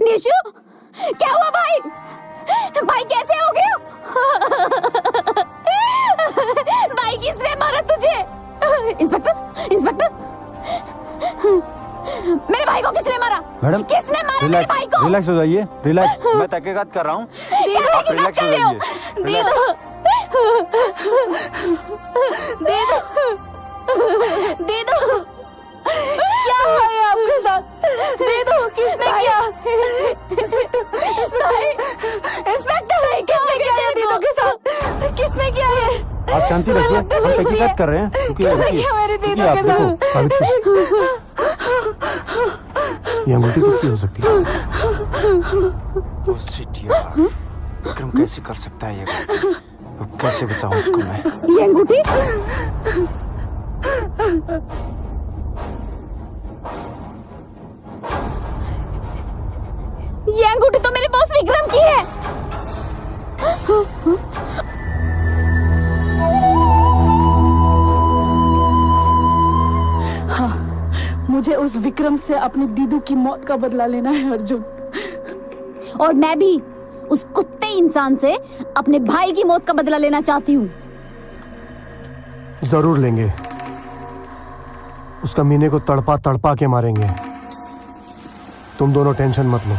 [SPEAKER 6] निशु, क्या हुआ भाई? भाई कैसे हो गया? भाई किसने मारा तुझे? इंस्पेक्टर, इंस्पेक्टर, मेरे भाई को किसने मारा?
[SPEAKER 9] मैडम,
[SPEAKER 6] किसने मारा मेरे भाई को?
[SPEAKER 9] रिलैक्स हो जाइए, रिलैक्स। मैं तहकीकात कर रहा हूँ।
[SPEAKER 6] क्या तहकीकात कर रहे हो?
[SPEAKER 2] दे दो, दे दो, दे दो। क्या हुआ है आपके साथ? दे दो, किसने किया? इंस्पेक्टर, इंस्पेक्टर, किसने किया ये दीदों के साथ? किसने किया ये?
[SPEAKER 9] आप शांति रखिए, हम तहकीकात कर रहे हैं।
[SPEAKER 2] किसने किया मेरे दीदों के साथ?
[SPEAKER 11] ये अंगूठी किसकी हो सकती है?
[SPEAKER 9] Oh shit यार, विक्रम कैसे कर सकता है ये? अब कैसे बचाऊं उसको मैं?
[SPEAKER 6] ये अंगूठी? ये अंगूठी तो मेरे बॉस विक्रम की है।
[SPEAKER 2] हाँ, मुझे उस विक्रम से अपनी दीदू की मौत का बदला लेना है अर्जुन।
[SPEAKER 6] और मैं भी उस कुत्ते इंसान से अपने भाई की मौत का बदला लेना चाहती हूँ।
[SPEAKER 11] जरूर लेंगे। उसका मीने को तड़पा तड़पा के मारेंगे। तुम दोनों टेंशन मत लो।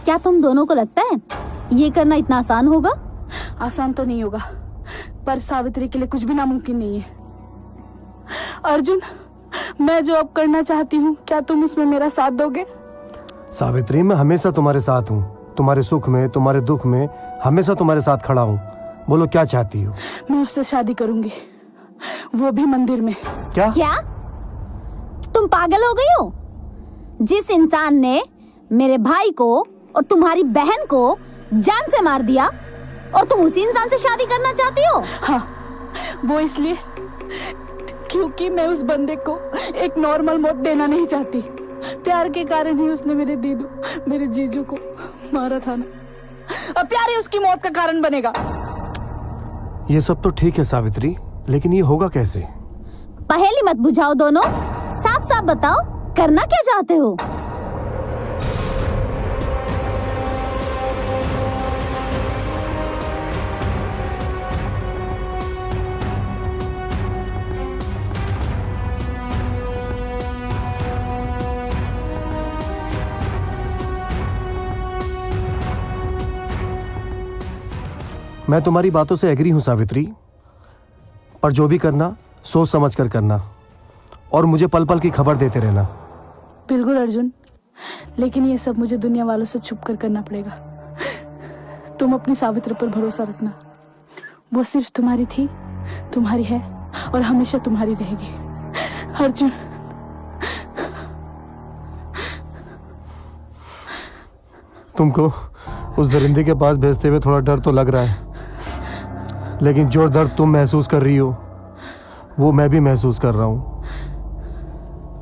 [SPEAKER 6] क्या तुम दोनों को लगता है ये करना इतना आसान होगा?
[SPEAKER 2] आसान तो नहीं होगा, पर सावित्री के लिए कुछ भी नामुमकिन नहीं है। अर्जुन, मैं जो अब करना चाहती हूँ, क्या तुम उसमें मेरा साथ दोगे?
[SPEAKER 11] सावित्री, मैं हमेशा तुम्हारे साथ हूँ। तुम्हारे सुख में, तुम्हारे दुख में हमेशा तुम्हारे साथ खड़ा हूँ। बोलो क्या चाहती हो?
[SPEAKER 2] मैं उससे शादी करूंगी, वो भी मंदिर में।
[SPEAKER 11] क्या?
[SPEAKER 6] क्या तुम पागल हो गई हो? जिस इंसान ने मेरे भाई को और तुम्हारी बहन को जान से मार दिया और तुम उसी इंसान से शादी करना चाहती हो?
[SPEAKER 2] हाँ, वो इसलिए क्योंकि मैं उस बंदे को एक नॉर्मल मौत देना नहीं चाहती। प्यार के कारण ही उसने मेरे दीदू, मेरे जीजू को मारा था ना। अब प्यार ही उसकी मौत का कारण बनेगा।
[SPEAKER 11] ये सब तो ठीक है सावित्री, लेकिन ये होगा कैसे?
[SPEAKER 6] पहेली मत बुझाओ दोनों, साफ साफ बताओ करना क्या चाहते हो?
[SPEAKER 11] मैं तुम्हारी बातों से एग्री हूं सावित्री, पर जो भी करना सोच समझ कर करना और मुझे पल पल की खबर देते रहना।
[SPEAKER 2] बिल्कुल अर्जुन, लेकिन ये सब मुझे दुनिया वालों से छुप कर करना पड़ेगा। तुम अपनी सावित्री पर भरोसा रखना, वो सिर्फ तुम्हारी थी, तुम्हारी है और हमेशा तुम्हारी रहेगी। अर्जुन,
[SPEAKER 11] तुमको उस दरिंदे के पास भेजते हुए थोड़ा डर तो लग रहा है, लेकिन जो दर्द तुम महसूस कर रही हो वो मैं भी महसूस कर रहा हूं,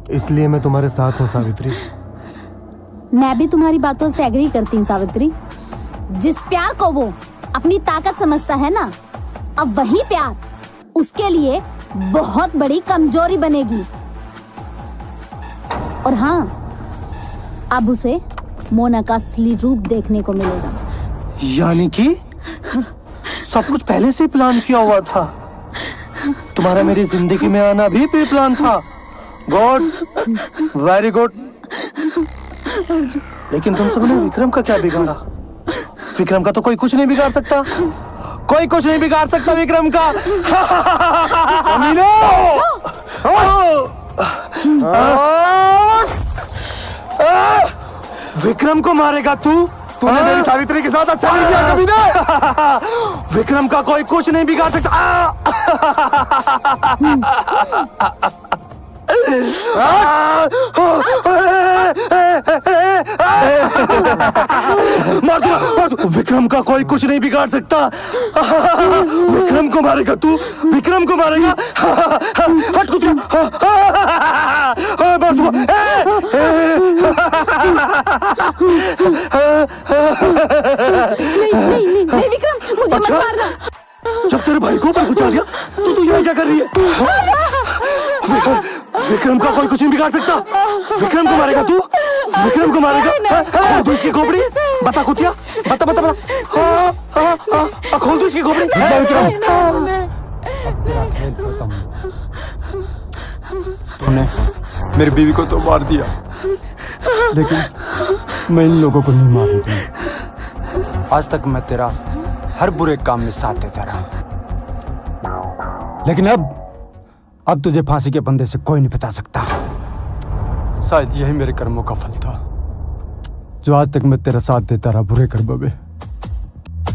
[SPEAKER 11] इसलिए मैं तुम्हारे साथ हूं सावित्री।
[SPEAKER 6] मैं भी तुम्हारी बातों से एग्री करती हूँ सावित्री। जिस प्यार को वो अपनी ताकत समझता है ना, अब वही प्यार उसके लिए बहुत बड़ी कमजोरी बनेगी। और हाँ, अब उसे मोना का असली रूप देखने को मिलेगा।
[SPEAKER 4] यानी कि सब कुछ पहले से प्लान किया हुआ था। तुम्हारा मेरी जिंदगी में आना भी प्री प्लान था। Good, very good. लेकिन तुम सबने विक्रम का क्या बिगाड़ा? विक्रम का तो कोई कुछ नहीं बिगाड़ सकता। कोई कुछ नहीं बिगाड़ सकता विक्रम का। विक्रम को मारेगा तू?
[SPEAKER 11] तूने मेरी सावित्री के साथ अच्छा नहीं किया कभी ना।
[SPEAKER 4] विक्रम का कोई कुछ नहीं बिगाड़ सकता। मार दो। विक्रम का कोई कुछ नहीं बिगाड़ सकता। विक्रम को मारेगा तू? विक्रम को मारेगा? हट कुत्ते, मार दो।
[SPEAKER 6] नहीं विक्रम, मुझे मत मारना।
[SPEAKER 4] जब तेरे भाई को ऊपर उछाल दिया तो तू यहाँ क्या कर रही है? विक्रम का कोई कुछ नहीं बिगाड़ सकता। विक्रम को मारेगा तू? विक्रम को मारेगा? खोल दो इसकी खोपड़ी। बता कुतिया, बता बता बता। हाँ, खोल दो इसकी खोपड़ी।
[SPEAKER 9] तूने मेरी बीवी को तो मार दिया, लेकिन मैं इन लोगों को नहीं मारूंगा। आज तक मैं तेरा हर बुरे काम में साथ देता रहा, लेकिन अब तुझे फांसी के फंदे से कोई नहीं बचा सकता। शायद यही मेरे कर्मों का फल था, जो आज तक मैं तेरा साथ देता रहा बुरे कर्मों में,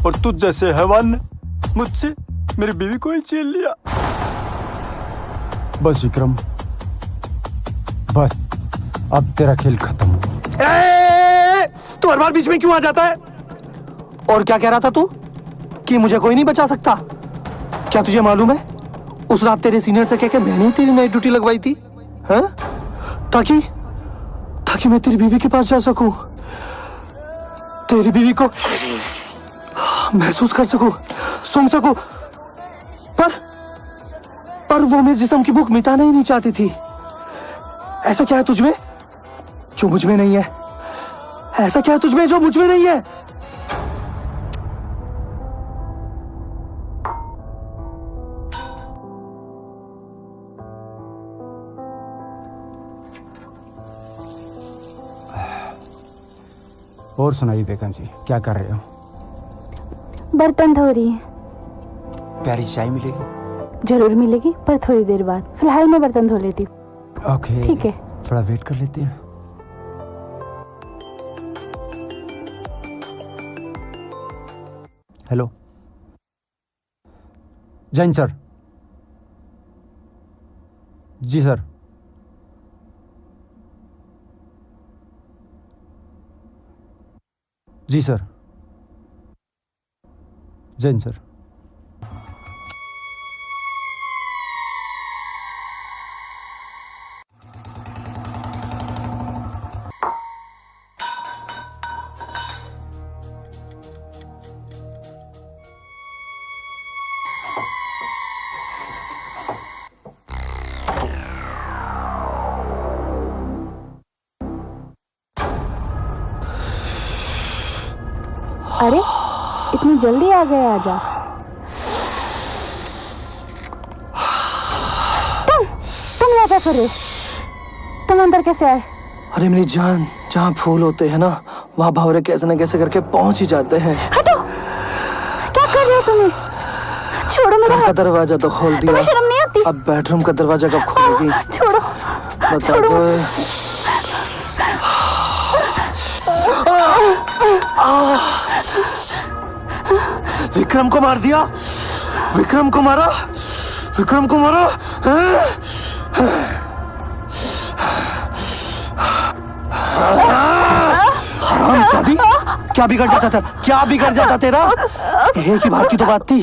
[SPEAKER 9] और तुझ जैसे हैवान ने मुझसे मेरी बीवी को ही छीन लिया। बस विक्रम, बस अब तेरा खेल खत्म।
[SPEAKER 4] तू हर बार बीच में क्यों आ जाता है? और क्या कह रहा था तू कि मुझे कोई नहीं बचा सकता? क्या तुझे मालूम है उस रात तेरे सीनियर से कह के मैंने तेरी नाइट ड्यूटी लगवाई थी, हाँ? ताकि मैं तेरी बीवी के पास जा सकूं, तेरी बीवी को महसूस कर सकूं, सुन सकूं, पर वो मेरे जिस्म की भूख मिटाना ही नहीं चाहती थी। ऐसा क्या है तुझमें जो मुझ में नहीं है? ऐसा क्या है तुझमें जो मुझ में नहीं है?
[SPEAKER 9] और सुनाइए बेगम जी, क्या कर रहे हो?
[SPEAKER 2] बर्तन धो रही है।
[SPEAKER 9] प्यारी चाय मिलेगी?
[SPEAKER 2] जरूर मिलेगी, पर थोड़ी देर बाद। फिलहाल मैं बर्तन धो लेती हूँ।
[SPEAKER 9] ओके,
[SPEAKER 2] ठीक है।
[SPEAKER 9] थोड़ा वेट कर लेते हैं। Hello Jain sir. जी सर। जी सर। जैन सर।
[SPEAKER 2] अरे इतनी जल्दी आ गए? आजा। तुम यहाँ क्या कर रहे? तुम अंदर कैसे आए?
[SPEAKER 4] अरे मेरी जान, जहाँ फूल होते हैं ना वहाँ भंवरे कैसे न कैसे करके पहुंच ही जाते हैं।
[SPEAKER 2] हटो, क्या कर रहे हो तुम्हें? छोड़ो मेरा
[SPEAKER 4] घर का दरवाजा तो खोल दिया,
[SPEAKER 2] तुम्हें शर्म नहीं आती?
[SPEAKER 4] अब बेडरूम का दरवाजा कब खोलेगी?
[SPEAKER 2] छोड़ो,
[SPEAKER 4] बता दो। विक्रम को मार दिया? विक्रम को मारा? विक्रम को मारा? हरामजादी, क्या बिगड़ जाता था? क्या बिगड़ जाता तेरा? एक ही बार की तो बात थी,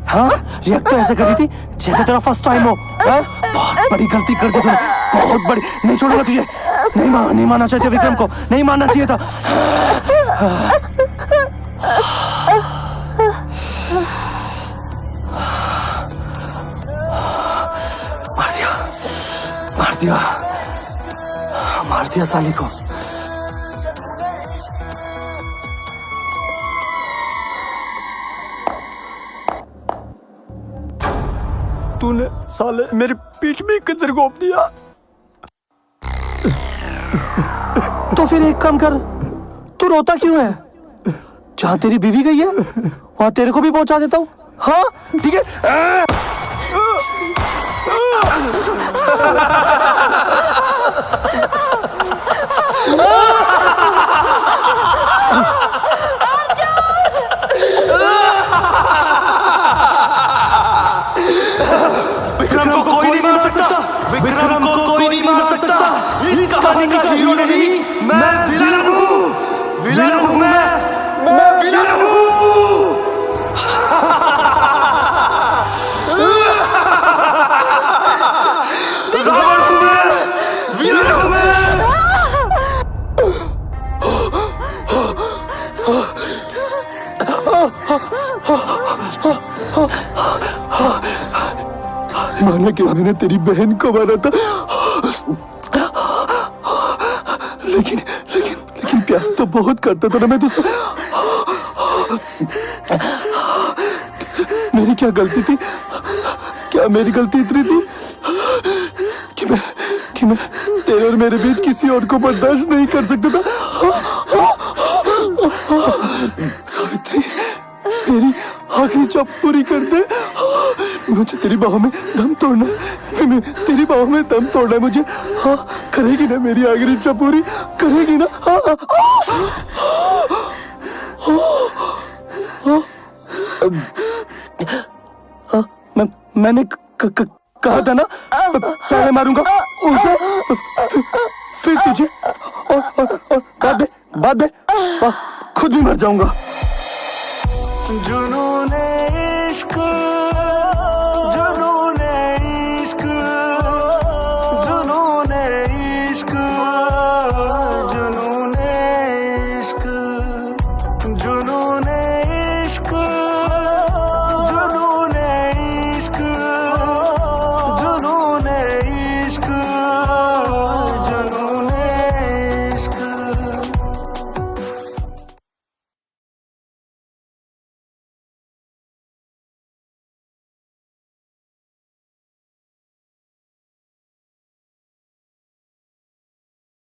[SPEAKER 4] हाँ? रिएक्ट तो ऐसे करी थी जैसे तेरा फर्स्ट टाइम हो, हाँ? बहुत बड़ी गलती कर दी तूने, बहुत बड़ी। नहीं छोड़ूंगा तुझे। नहीं मानना चाहिए विक्रम को, नहीं मानना चाहिए था। मार दिया साली को।
[SPEAKER 9] तूने साले मेरी पीठ में कंजर घोंप दिया।
[SPEAKER 4] तो फिर एक काम कर, तू रोता क्यों है? जहाँ तेरी बीवी गई है वहाँ तेरे को भी पहुंचा देता हूँ, हाँ ठीक है।
[SPEAKER 9] विक्रम को कोई नहीं मार सकता, विक्रम को कोई नहीं मार सकता। इस कहानी का हीरो नहीं, मैं विलन हूँ, विलन हूँ मैं विलन हूँ। रावण हूँ मैं, विलन हूँ मैं।
[SPEAKER 11] माना कि मैंने तेरी बहन को मारा था, लेकिन लेकिन लेकिन प्यार तो बहुत करता था ना मैं तुझसे। मेरी क्या गलती थी? क्या मेरी गलती इतनी थी कि मैं तेरे और मेरे बीच किसी और को बर्दाश्त नहीं कर सकता था? सावित्री, मेरी आखिरी इच्छा पूरी कर दे। मुझे तेरी बाहों में दम तोड़ना है, तेरी बाहों में दम तोड़ना है मुझे। हाँ, करेगी ना मेरी आखिरी इच्छा पूरी? करेगी ना? मैंने कहा था ना पहले मारूंगा उसे, फिर तुझे, और बाद में खुद भी मर जाऊंगा।
[SPEAKER 12] जुनून इश्क